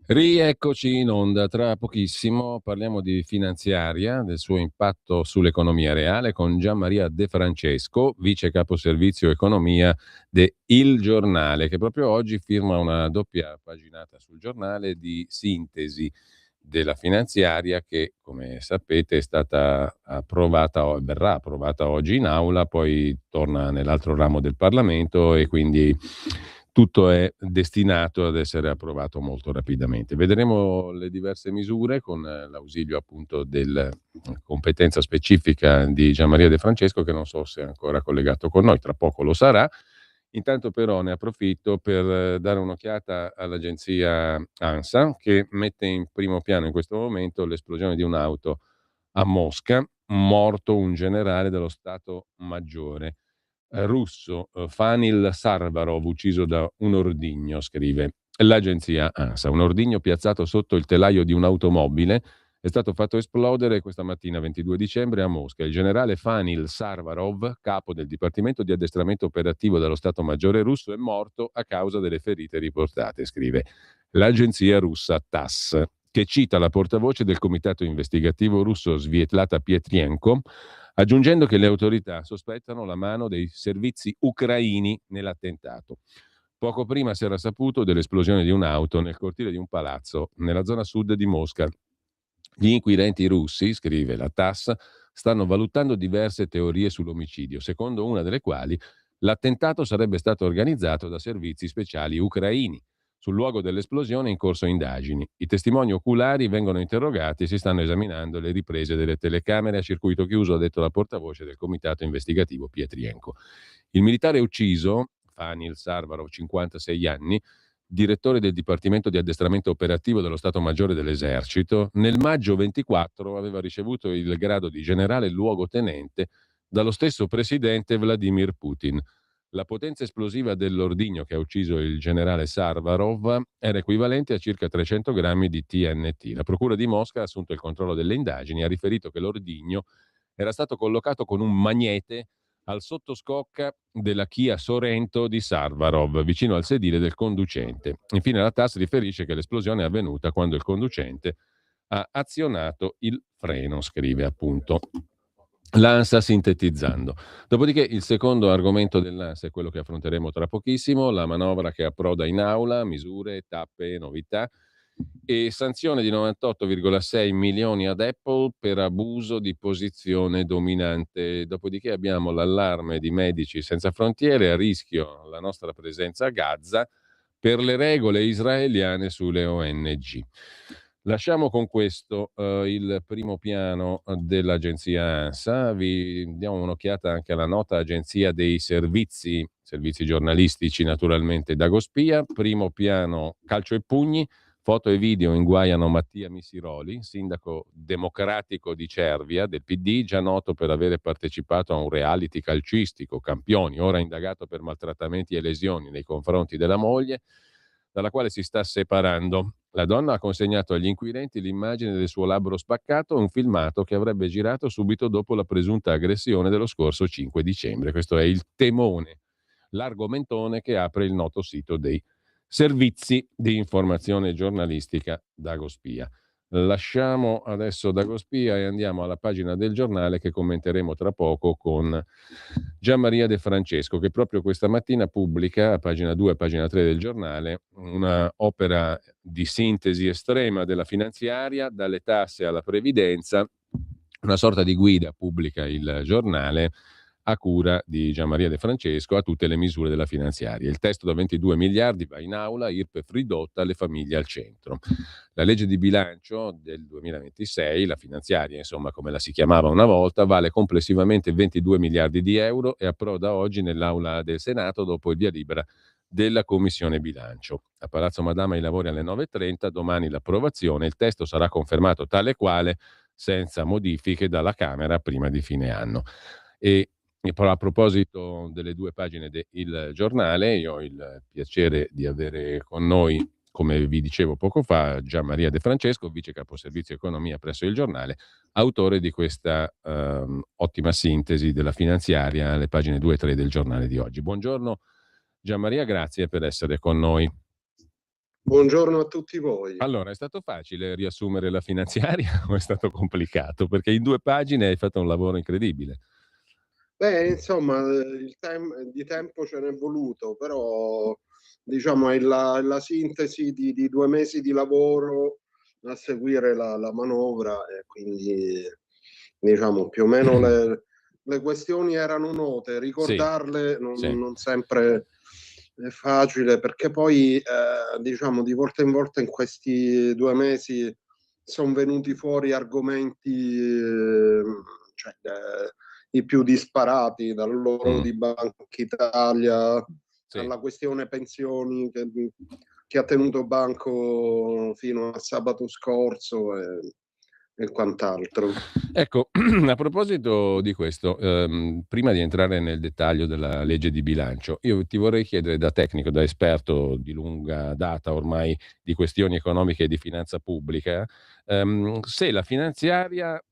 Rieccoci in onda, tra pochissimo parliamo di finanziaria, del suo impatto sull'economia reale con Gianmaria De Francesco, vice capo servizio economia de Il Giornale, che proprio oggi firma una doppia paginata sul giornale di sintesi della finanziaria che, come sapete, è stata approvata, verrà approvata oggi in aula, poi torna nell'altro ramo del Parlamento e quindi tutto è destinato ad essere approvato molto rapidamente. Vedremo le diverse misure con l'ausilio appunto della competenza specifica di Gianmaria De Francesco, che non so se è ancora collegato con noi, tra poco lo sarà. Intanto però ne approfitto per dare un'occhiata all'agenzia ANSA, che mette in primo piano in questo momento l'esplosione di un'auto a Mosca, morto un generale dello Stato Maggiore russo, Fanil Sarvarov, ucciso da un ordigno, scrive l'agenzia ANSA. Un ordigno piazzato sotto il telaio di un'automobile è stato fatto esplodere questa mattina 22 dicembre a Mosca. Il generale Fanil Sarvarov, capo del Dipartimento di Addestramento Operativo dello Stato Maggiore russo, è morto a causa delle ferite riportate, scrive l'agenzia russa TASS, che cita la portavoce del comitato investigativo russo Svietlana Pietrienko, aggiungendo che le autorità sospettano la mano dei servizi ucraini nell'attentato. Poco prima si era saputo dell'esplosione di un'auto nel cortile di un palazzo nella zona sud di Mosca. Gli inquirenti russi, scrive la TASS, stanno valutando diverse teorie sull'omicidio, secondo una delle quali l'attentato sarebbe stato organizzato da servizi speciali ucraini. Sul luogo dell'esplosione è in corso indagini. I testimoni oculari vengono interrogati e si stanno esaminando le riprese delle telecamere a circuito chiuso, ha detto la portavoce del comitato investigativo Pietrienko. Il militare ucciso, Fanil Sarvarov, 56 anni, direttore del Dipartimento di Addestramento Operativo dello Stato Maggiore dell'Esercito, nel maggio 24 aveva ricevuto il grado di generale luogotenente dallo stesso presidente Vladimir Putin. La potenza esplosiva dell'ordigno che ha ucciso il generale Sarvarov era equivalente a circa 300 grammi di TNT. La procura di Mosca ha assunto il controllo delle indagini e ha riferito che l'ordigno era stato collocato con un magnete al sottoscocca della Kia Sorento di Sarvarov, vicino al sedile del conducente. Infine la TASS riferisce che l'esplosione è avvenuta quando il conducente ha azionato il freno, scrive appunto l'ANSA sintetizzando. Dopodiché il secondo argomento dell'ANSA è quello che affronteremo tra pochissimo, la manovra che approda in aula, misure, tappe, novità e sanzione di 98,6 milioni ad Apple per abuso di posizione dominante. Dopodiché abbiamo l'allarme di Medici Senza Frontiere, a rischio la nostra presenza a Gaza per le regole israeliane sulle ONG. Lasciamo con questo il primo piano dell'agenzia ANSA, vi diamo un'occhiata anche alla nota agenzia dei servizi giornalistici naturalmente Dagospia. Primo piano calcio e pugni, foto e video inguaiano Mattia Missiroli, sindaco democratico di Cervia del PD, già noto per avere partecipato a un reality calcistico, Campioni, ora indagato per maltrattamenti e lesioni nei confronti della moglie, dalla quale si sta separando. La donna ha consegnato agli inquirenti l'immagine del suo labbro spaccato e un filmato che avrebbe girato subito dopo la presunta aggressione dello scorso 5 dicembre. Questo è il temone, l'argomentone che apre il noto sito dei servizi di informazione giornalistica Dagospia. Lasciamo adesso Dagospia e andiamo alla pagina del giornale che commenteremo tra poco con Gianmaria De Francesco, che proprio questa mattina pubblica a pagina 2 e pagina 3 del giornale una opera di sintesi estrema della finanziaria, dalle tasse alla previdenza, una sorta di guida pubblica il giornale a cura di Gianmaria De Francesco a tutte le misure della finanziaria. Il testo da 22 miliardi va in aula, IRPEF ridotta, le famiglie al centro. La legge di bilancio del 2026, la finanziaria, insomma, come la si chiamava una volta, vale complessivamente 22 miliardi di euro e approda oggi nell'aula del Senato dopo il via libera della Commissione Bilancio. A Palazzo Madama i lavori alle 9.30, domani l'approvazione, il testo sarà confermato tale quale senza modifiche dalla Camera prima di fine anno. E a proposito delle 2 pagine del giornale, io ho il piacere di avere con noi, come vi dicevo poco fa, Gianmaria De Francesco, vice caposervizio economia presso il giornale, autore di questa ottima sintesi della finanziaria, alle pagine 2 e 3 del giornale di oggi. Buongiorno Gianmaria, grazie per essere con noi. Buongiorno a tutti voi. Allora, è stato facile riassumere la finanziaria o è stato complicato? Perché in 2 pagine hai fatto un lavoro incredibile. Beh, insomma, di tempo ce n'è voluto, però diciamo è la sintesi di 2 mesi di lavoro a seguire la manovra, e quindi diciamo più o meno le questioni erano note, ricordarle non sempre è facile, perché poi diciamo di volta in volta in questi 2 mesi sono venuti fuori argomenti i più disparati, dal loro di Banca Italia alla questione pensioni che ha tenuto banco fino a sabato scorso e quant'altro. Ecco, a proposito di questo, prima di entrare nel dettaglio della legge di bilancio, io ti vorrei chiedere, da tecnico, da esperto di lunga data ormai di questioni economiche e di finanza pubblica, se la finanziaria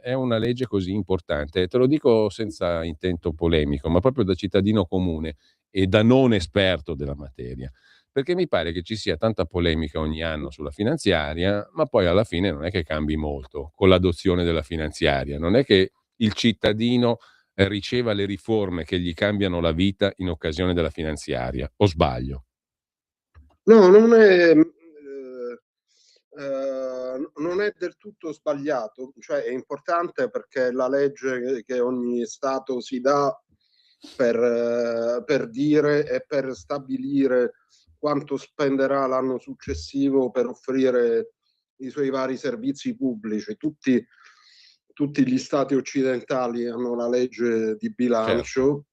è una legge così importante. Te lo dico senza intento polemico, ma proprio da cittadino comune e da non esperto della materia. Perché mi pare che ci sia tanta polemica ogni anno sulla finanziaria, ma poi alla fine non è che cambi molto con l'adozione della finanziaria, non è che il cittadino riceva le riforme che gli cambiano la vita in occasione della finanziaria, o sbaglio? No, non è del tutto sbagliato, cioè è importante perché la legge che ogni Stato si dà per dire e per stabilire quanto spenderà l'anno successivo per offrire i suoi vari servizi pubblici. Tutti gli stati occidentali hanno la legge di bilancio,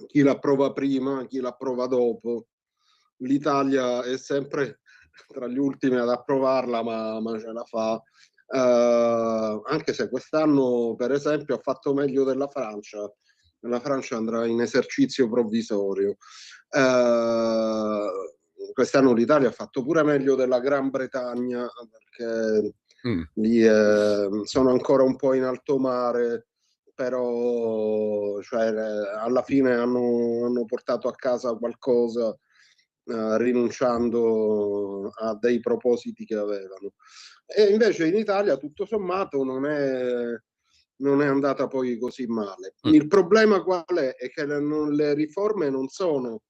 chi l'approva prima, chi l'approva dopo. L'Italia è sempre tra gli ultimi ad approvarla, ma ce la fa. Anche se quest'anno, per esempio, ha fatto meglio della Francia. La Francia andrà in esercizio provvisorio. Quest'anno l'Italia ha fatto pure meglio della Gran Bretagna, perché lì sono ancora un po' in alto mare, però cioè, alla fine hanno portato a casa qualcosa, rinunciando a dei propositi che avevano. E invece in Italia tutto sommato non è andata poi così male. Il problema qual è? È che le riforme non sono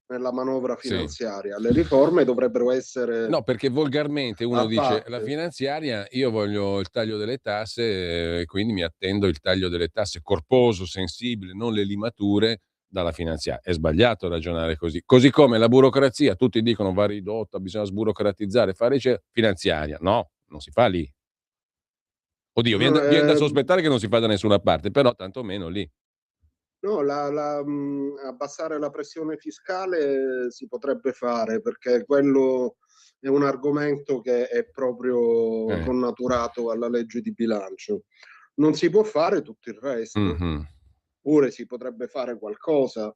nella manovra finanziaria, le riforme dovrebbero essere... No, perché volgarmente uno dice la finanziaria, io voglio il taglio delle tasse, quindi mi attendo il taglio delle tasse corposo, sensibile, non le limature dalla finanziaria. È sbagliato ragionare così. Così come la burocrazia, tutti dicono va ridotta, bisogna sburocratizzare, fare finanziaria. No, non si fa lì. Oddio, viene da sospettare che non si fa da nessuna parte, però tantomeno lì. No, abbassare la pressione fiscale si potrebbe fare, perché quello è un argomento che è proprio connaturato alla legge di bilancio. Non si può fare tutto il resto. Oppure si potrebbe fare qualcosa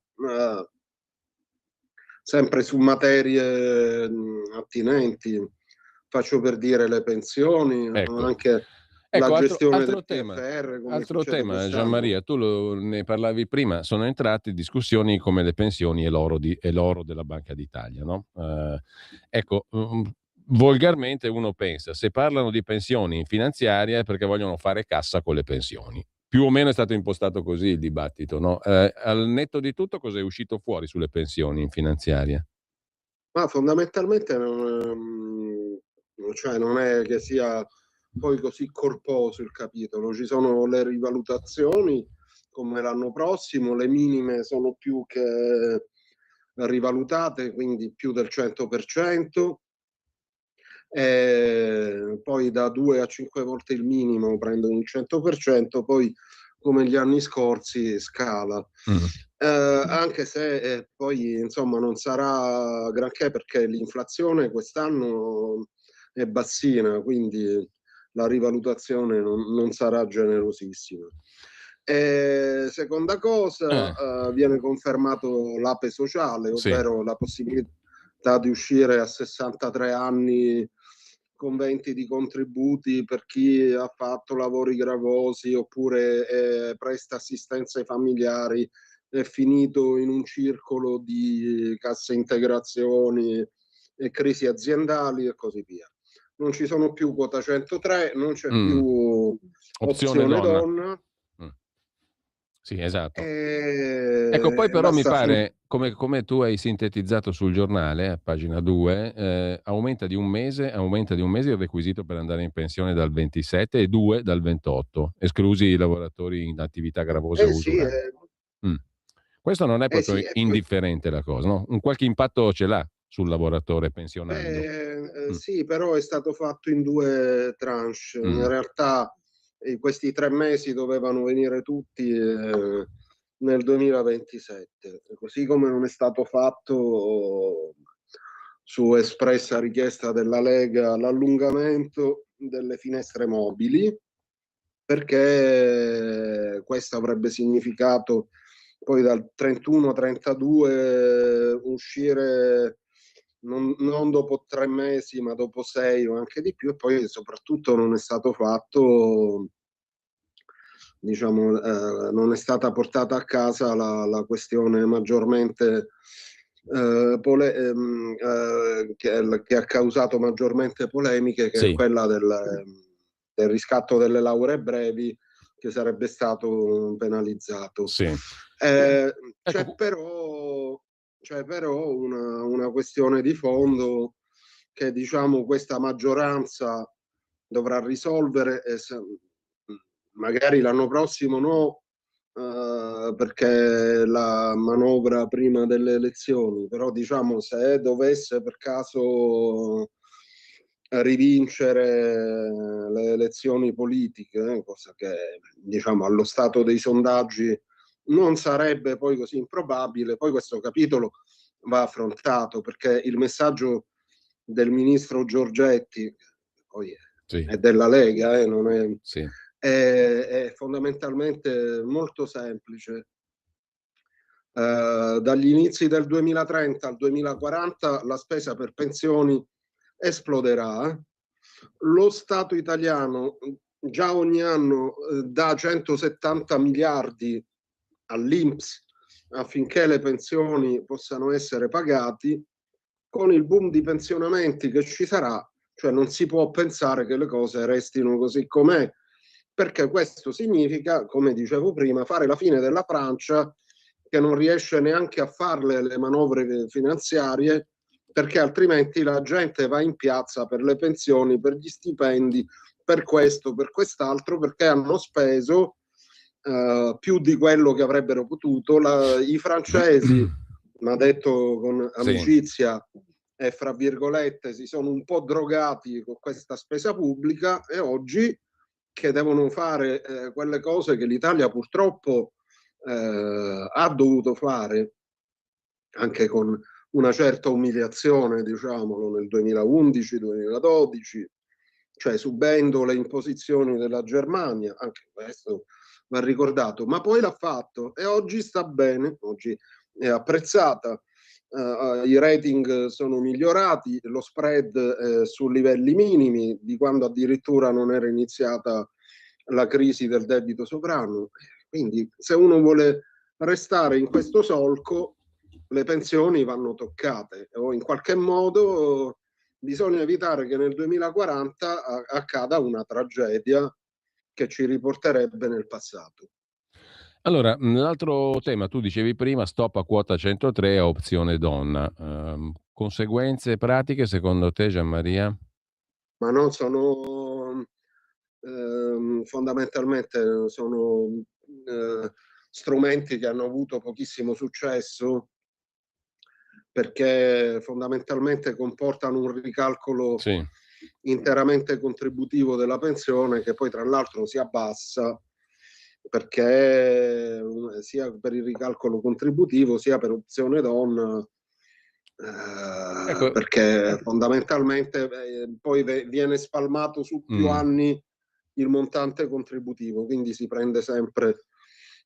sempre su materie attinenti. Faccio per dire le pensioni, anche la gestione del TFR. Altro tema, Gianmaria, tu ne parlavi prima, sono entrate discussioni come le pensioni e l'oro della Banca d'Italia, no? Ecco, volgarmente uno pensa, se parlano di pensioni in finanziaria è perché vogliono fare cassa con le pensioni. Più o meno è stato impostato così il dibattito, no? Al netto di tutto, cosa è uscito fuori sulle pensioni in finanziaria? Ma fondamentalmente non è che sia poi così corposo il capitolo. Ci sono le rivalutazioni come l'anno prossimo, le minime sono più che rivalutate, quindi più del 100%, e poi da 2 a 5 volte il minimo prendono il 100%, poi come gli anni scorsi scala. Anche se poi insomma non sarà granché, perché l'inflazione quest'anno è bassina, quindi la rivalutazione non sarà generosissima. Seconda cosa, viene confermato l'APE sociale, ovvero la possibilità di uscire a 63 anni con 20 di contributi per chi ha fatto lavori gravosi oppure presta assistenza ai familiari, è finito in un circolo di casse integrazioni e crisi aziendali e così via. Non ci sono più quota 103, non c'è più opzione donna. Sì, esatto. Ecco, poi però mi pare, come tu hai sintetizzato sul giornale, a pagina 2, aumenta di un mese il requisito per andare in pensione dal 27 e 2 dal 28, esclusi i lavoratori in attività gravose o usurali. Questo non è proprio indifferente la cosa, no? Un qualche impatto ce l'ha sul lavoratore pensionato. Sì, però è stato fatto in 2 tranche. In realtà questi 3 mesi dovevano venire tutti nel 2027, così come non è stato fatto su espressa richiesta della Lega l'allungamento delle finestre mobili, perché questo avrebbe significato poi dal 31-32 uscire non dopo 3 mesi, ma dopo 6 o anche di più, e poi soprattutto non è stato fatto, diciamo, non è stata portata a casa la questione maggiormente che ha causato maggiormente polemiche, che è quella del riscatto delle lauree brevi, che sarebbe stato penalizzato. C'è però una questione di fondo che, diciamo, questa maggioranza dovrà risolvere, magari l'anno prossimo no, perché la manovra prima delle elezioni, però diciamo, se dovesse per caso rivincere le elezioni politiche, cosa che, diciamo, allo stato dei sondaggi non sarebbe poi così improbabile, poi questo capitolo va affrontato, perché il messaggio del ministro Giorgetti, poi è della Lega, non è fondamentalmente molto semplice. Dagli inizi del 2030 al 2040 la spesa per pensioni esploderà. Lo Stato italiano già ogni anno dà 170 miliardi all'INPS affinché le pensioni possano essere pagati. Con il boom di pensionamenti che ci sarà, cioè non si può pensare che le cose restino così com'è, perché questo significa, come dicevo prima, fare la fine della Francia, che non riesce neanche a farle le manovre finanziarie, perché altrimenti la gente va in piazza per le pensioni, per gli stipendi, per questo, per quest'altro, perché hanno speso più di quello che avrebbero potuto. I francesi, ma detto con amicizia e fra virgolette, si sono un po' drogati con questa spesa pubblica, e oggi che devono fare quelle cose che l'Italia purtroppo ha dovuto fare, anche con una certa umiliazione, diciamolo, nel 2011-2012, cioè subendo le imposizioni della Germania, anche questo va ricordato, ma poi l'ha fatto e oggi sta bene, oggi è apprezzata, i rating sono migliorati, lo spread è su livelli minimi di quando addirittura non era iniziata la crisi del debito sovrano. Quindi se uno vuole restare in questo solco, le pensioni vanno toccate, o in qualche modo bisogna evitare che nel 2040 accada una tragedia che ci riporterebbe nel passato. Allora, l'altro tema, tu dicevi prima, stop a quota 103 a opzione donna. Conseguenze pratiche secondo te, Gianmaria? Ma no, sono fondamentalmente sono strumenti che hanno avuto pochissimo successo, perché fondamentalmente comportano un ricalcolo interamente contributivo della pensione, che poi tra l'altro si abbassa, perché sia per il ricalcolo contributivo sia per opzione donna, perché fondamentalmente poi viene spalmato su più anni il montante contributivo, quindi si prende sempre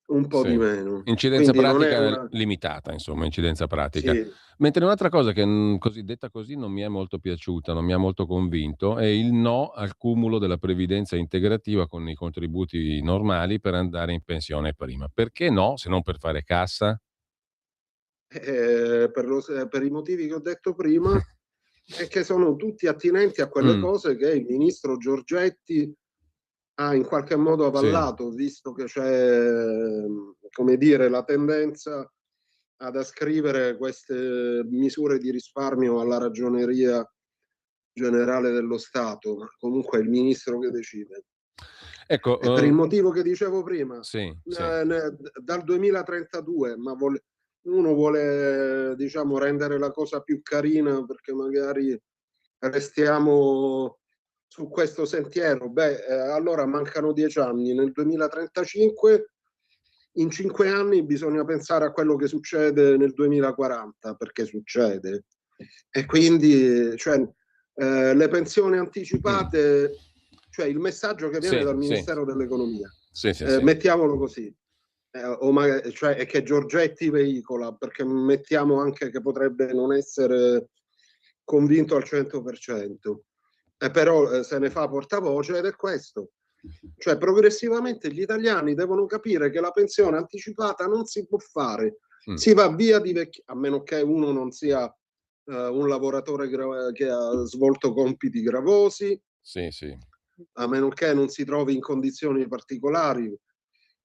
un po' di meno. Incidenza Quindi non è pratica limitata, insomma, incidenza pratica. Sì. Mentre un'altra cosa che cosiddetta così non mi è molto piaciuta, non mi ha molto convinto, è il no al cumulo della previdenza integrativa con i contributi normali per andare in pensione prima. Perché no, se non per fare cassa? Per i motivi che ho detto prima, è che sono tutti attinenti a quelle cose che il ministro Giorgetti ha in qualche modo avallato, visto che c'è, come dire, la tendenza ad ascrivere queste misure di risparmio alla Ragioneria Generale dello Stato, ma comunque è il ministro che decide. Ecco, per il motivo che dicevo prima, dal 2032, ma uno vuole, diciamo, rendere la cosa più carina perché magari restiamo su questo sentiero. Allora mancano 10 anni, nel 2035, in 5 anni bisogna pensare a quello che succede nel 2040, perché succede. E quindi, le pensioni anticipate, cioè il messaggio che viene dal Ministero dell'Economia, mettiamolo così, è che Giorgetti veicola, perché mettiamo anche che potrebbe non essere convinto al 100%, però se ne fa portavoce, ed è questo. Cioè, progressivamente gli italiani devono capire che la pensione anticipata non si può fare, si va via di a meno che uno non sia un lavoratore che ha svolto compiti gravosi, a meno che non si trovi in condizioni particolari,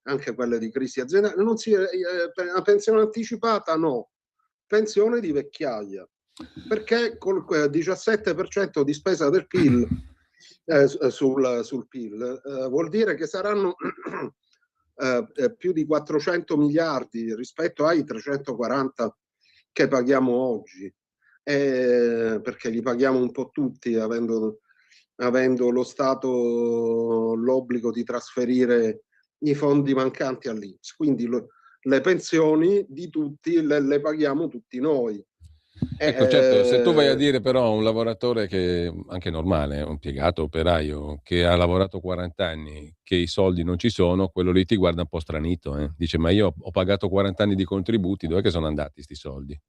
anche quelle di crisi aziendale. La pensione anticipata no, pensione di vecchiaia, perché col 17% di spesa del PIL sul PIL vuol dire che saranno più di 400 miliardi rispetto ai 340 che paghiamo oggi, perché li paghiamo un po' tutti, avendo lo Stato l'obbligo di trasferire i fondi mancanti all'INPS. Quindi le pensioni di tutti le paghiamo tutti noi. Ecco, certo, se tu vai a dire però a un lavoratore che anche normale, un impiegato, operaio, che ha lavorato 40 anni, che i soldi non ci sono, quello lì ti guarda un po' stranito. Dice, ma io ho pagato 40 anni di contributi, dov'è che sono andati sti soldi?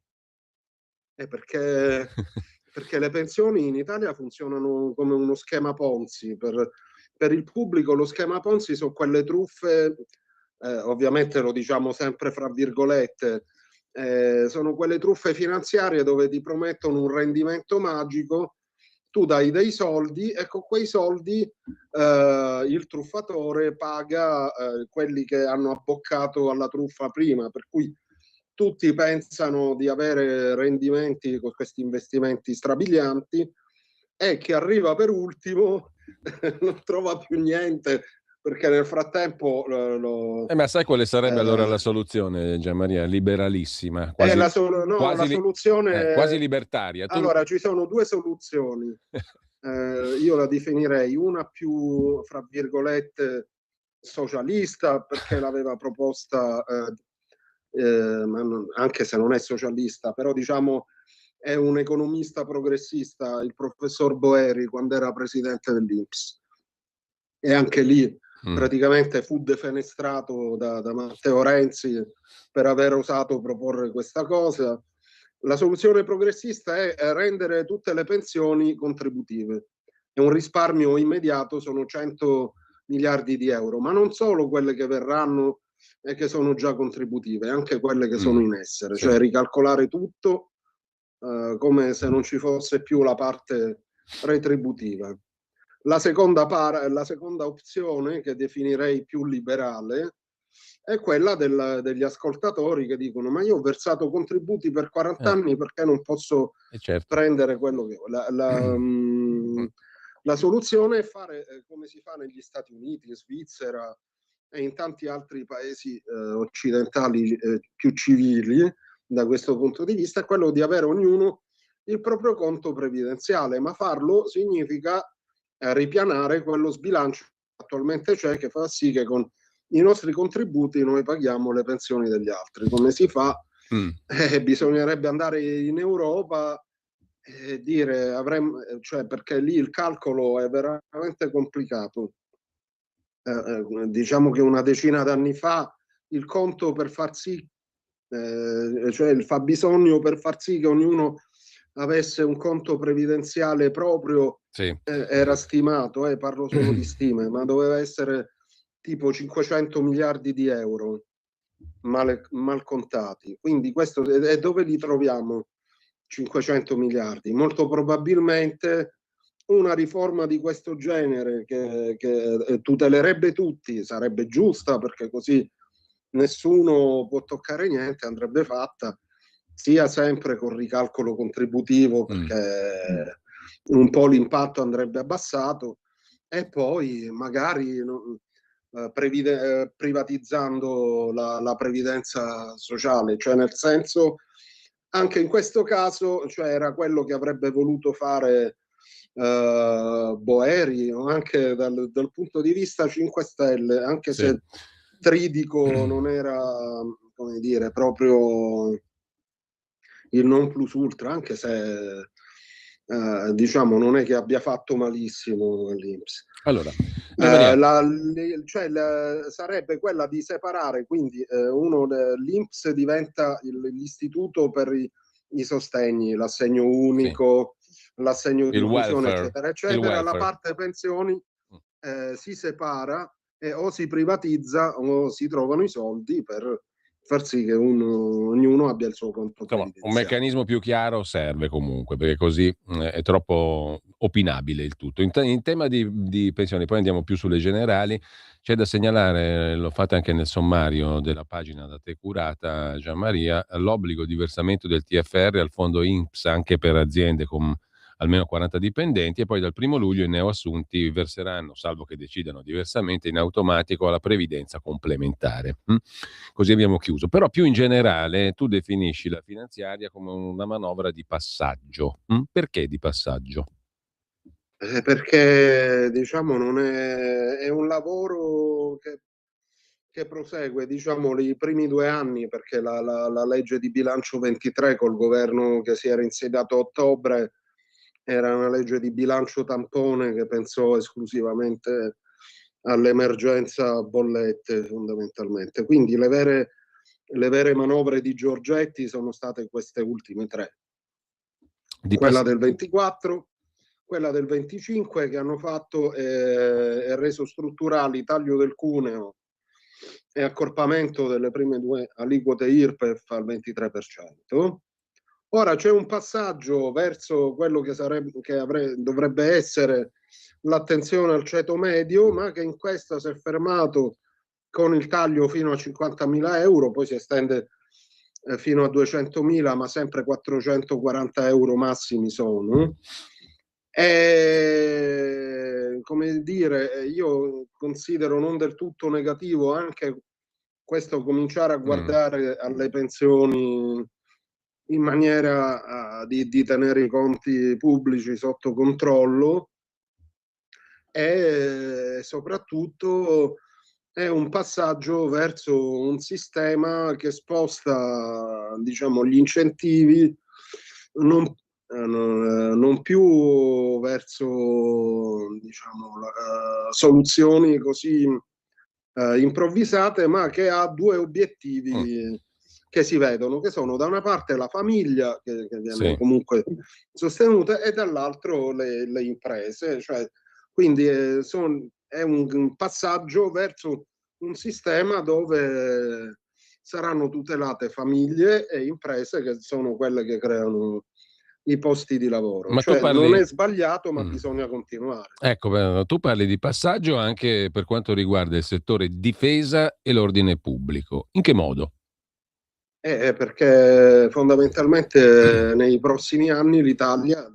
Perché le pensioni in Italia funzionano come uno schema Ponzi. Per il pubblico lo schema Ponzi sono quelle truffe, ovviamente lo diciamo sempre fra virgolette, sono quelle truffe finanziarie dove ti promettono un rendimento magico, tu dai dei soldi e con quei soldi il truffatore paga quelli che hanno abboccato alla truffa prima, per cui tutti pensano di avere rendimenti con questi investimenti strabilianti, e chi arriva per ultimo non trova più niente, perché nel frattempo ma sai quale sarebbe allora la soluzione, Gianmaria? Liberalissima, quasi, la soluzione quasi libertaria. Allora, ci sono due soluzioni. Io la definirei una più, fra virgolette, socialista, perché l'aveva proposta anche se non è socialista, però diciamo è un economista progressista, il professor Boeri, quando era presidente dell'INPS, e anche lì praticamente fu defenestrato da Matteo Renzi per aver osato proporre questa cosa. La soluzione progressista è rendere tutte le pensioni contributive, e un risparmio immediato sono 100 miliardi di euro, ma non solo quelle che verranno e che sono già contributive, anche quelle che sono in essere, cioè ricalcolare tutto come se non ci fosse più la parte retributiva. La seconda opzione, che definirei più liberale, è quella degli ascoltatori che dicono: ma io ho versato contributi per 40 anni, perché non posso prendere quello che ho? La soluzione è fare come si fa negli Stati Uniti, Svizzera e in tanti altri paesi occidentali più civili da questo punto di vista, è quello di avere ognuno il proprio conto previdenziale, ma farlo significa ripianare quello sbilancio che attualmente c'è, che fa sì che con i nostri contributi noi paghiamo le pensioni degli altri. Come si fa? Bisognerebbe andare in Europa e dire cioè, perché lì il calcolo è veramente complicato. Diciamo che una decina d'anni fa il conto per far sì, cioè il fabbisogno per far sì che ognuno avesse un conto previdenziale proprio, era stimato, parlo solo di stime, ma doveva essere tipo 500 miliardi di euro mal contati. Quindi questo, e dove li troviamo 500 miliardi? Molto probabilmente una riforma di questo genere che tutelerebbe tutti, sarebbe giusta, perché così nessuno può toccare niente, andrebbe fatta, sia sempre con ricalcolo contributivo, perché un po' l'impatto andrebbe abbassato, e poi magari privatizzando la previdenza sociale, cioè nel senso, anche in questo caso, cioè era quello che avrebbe voluto fare Boeri, anche dal punto di vista 5 Stelle, anche se Tridico non era, come dire, proprio il non plus ultra, anche se diciamo non è che abbia fatto malissimo l'INPS. Allora, sarebbe quella di separare, quindi l'INPS diventa l'istituto per i sostegni, l'assegno unico, l'assegno di inclusione, eccetera, eccetera. La parte pensioni si separa e o si privatizza o si trovano i soldi per far sì che ognuno abbia il suo conto previdenziale. Un meccanismo più chiaro serve comunque, perché così è troppo opinabile il tutto. In tema di pensioni, poi andiamo più sulle generali, c'è da segnalare, l'ho fatto anche nel sommario della pagina da te curata, Gianmaria, l'obbligo di versamento del TFR al fondo INPS anche per aziende con almeno 40 dipendenti, e poi dal 1 luglio i neoassunti verseranno, salvo che decidano diversamente, in automatico alla previdenza complementare. Così abbiamo chiuso. Però più in generale tu definisci la finanziaria come una manovra di passaggio. Perché di passaggio? Perché diciamo non è un lavoro che prosegue, diciamo, i primi 2 anni, perché la legge di bilancio 23 col governo che si era insediato a ottobre era una legge di bilancio tampone che pensò esclusivamente all'emergenza bollette, fondamentalmente. Quindi le vere manovre di Giorgetti sono state queste ultime 3. Quella del 24, quella del 25, che hanno fatto e reso strutturali taglio del cuneo e accorpamento delle prime 2 aliquote IRPEF al 23%. Ora c'è un passaggio verso quello che dovrebbe essere l'attenzione al ceto medio, ma che in questo si è fermato con il taglio fino a 50.000 euro, poi si estende fino a 200.000, ma sempre 440 euro massimi sono. E, come dire, io considero non del tutto negativo anche questo, cominciare a guardare alle pensioni in maniera di tenere i conti pubblici sotto controllo, e soprattutto è un passaggio verso un sistema che sposta, diciamo, gli incentivi non più verso, diciamo, soluzioni così improvvisate, ma che ha 2 obiettivi che si vedono, che sono da una parte la famiglia che viene comunque sostenuta e dall'altro le imprese, cioè, quindi è un passaggio verso un sistema dove saranno tutelate famiglie e imprese, che sono quelle che creano i posti di lavoro. Ma cioè, tu parli... non è sbagliato, ma bisogna continuare. Ecco, tu parli di passaggio anche per quanto riguarda il settore difesa e l'ordine pubblico. In che modo? Perché fondamentalmente nei prossimi anni l'Italia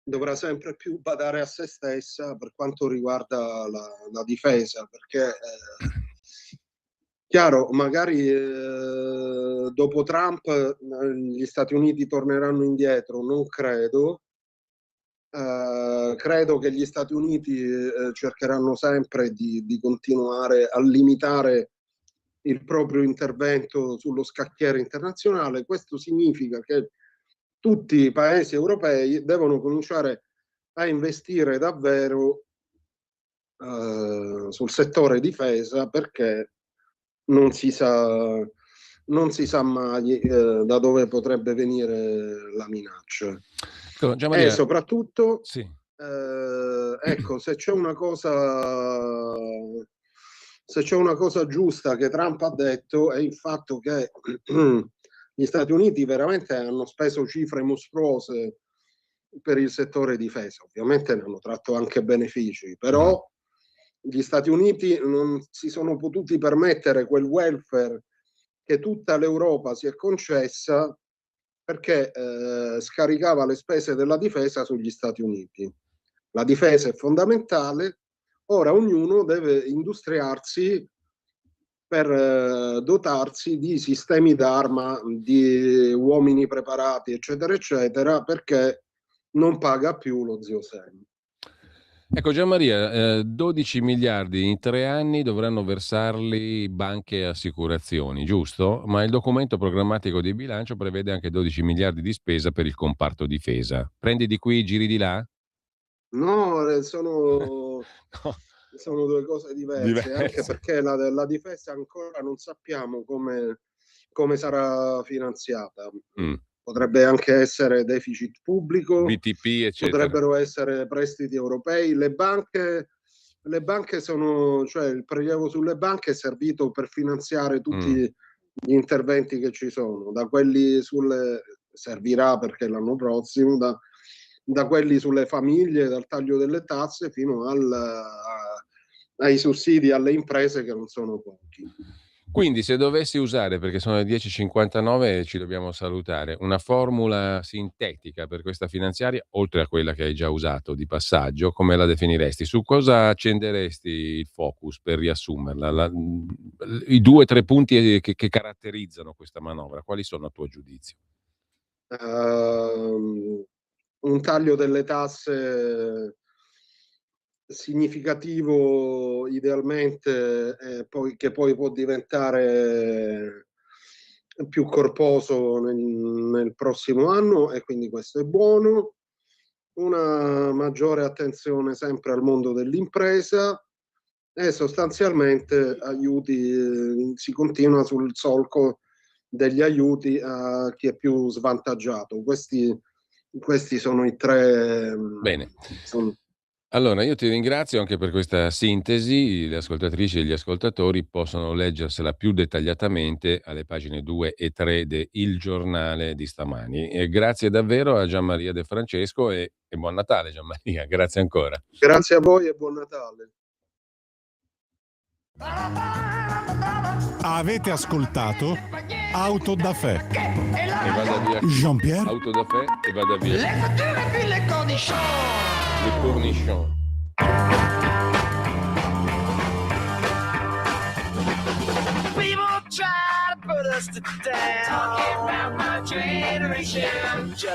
dovrà sempre più badare a se stessa per quanto riguarda la difesa, perché chiaro, magari dopo Trump gli Stati Uniti torneranno indietro, non credo. Credo che gli Stati Uniti cercheranno sempre di continuare a limitare il proprio intervento sullo scacchiere internazionale. Questo significa che tutti i paesi europei devono cominciare a investire davvero sul settore difesa, perché non si sa mai da dove potrebbe venire la minaccia. Gianmaria, E soprattutto, sì. ecco, se c'è una cosa giusta che Trump ha detto è il fatto che gli Stati Uniti veramente hanno speso cifre mostruose per il settore difesa. Ovviamente ne hanno tratto anche benefici, però gli Stati Uniti non si sono potuti permettere quel welfare che tutta l'Europa si è concessa, perché scaricava le spese della difesa sugli Stati Uniti. La difesa è fondamentale, ora ognuno deve industriarsi per dotarsi di sistemi d'arma, di uomini preparati, eccetera, eccetera, perché non paga più lo zio Sam. Ecco Gianmaria, 12 miliardi in 3 anni dovranno versarli banche e assicurazioni, giusto? Ma il documento programmatico di bilancio prevede anche 12 miliardi di spesa per il comparto difesa. Prendi di qui, giri di là? No, sono due cose diverse. Anche perché la difesa ancora non sappiamo come sarà finanziata. Potrebbe anche essere deficit pubblico, BTP, eccetera. potrebbero essere prestiti europei. Le banche sono, cioè il prelievo sulle banche è servito per finanziare tutti gli interventi che ci sono, da quelli servirà perché l'anno prossimo, da quelli sulle famiglie, dal taglio delle tasse fino ai sussidi alle imprese, che non sono pochi. Quindi se dovessi usare, perché sono le 10.59 e ci dobbiamo salutare, una formula sintetica per questa finanziaria, oltre a quella che hai già usato di passaggio, come la definiresti? Su cosa accenderesti il focus per riassumerla? I 2 o 3 punti che caratterizzano questa manovra, quali sono a tuo giudizio? Un taglio delle tasse significativo, idealmente, che poi può diventare più corposo nel prossimo anno, e quindi questo è buono. Una maggiore attenzione sempre al mondo dell'impresa e sostanzialmente aiuti, si continua sul solco degli aiuti a chi è più svantaggiato. Questi sono i 3. Bene. Allora, io ti ringrazio anche per questa sintesi. Le ascoltatrici e gli ascoltatori possono leggersela più dettagliatamente alle pagine 2 e 3 de Il Giornale di stamani. E grazie davvero a Gianmaria De Francesco e buon Natale Gianmaria, grazie ancora. Grazie a voi e buon Natale. Avete ascoltato Auto da Fè. E vada via Jean-Pierre Auto da Fè e vada via Les voitures et puis les cornichons. Le cornichon. People try to put us to down. Talking about my generation.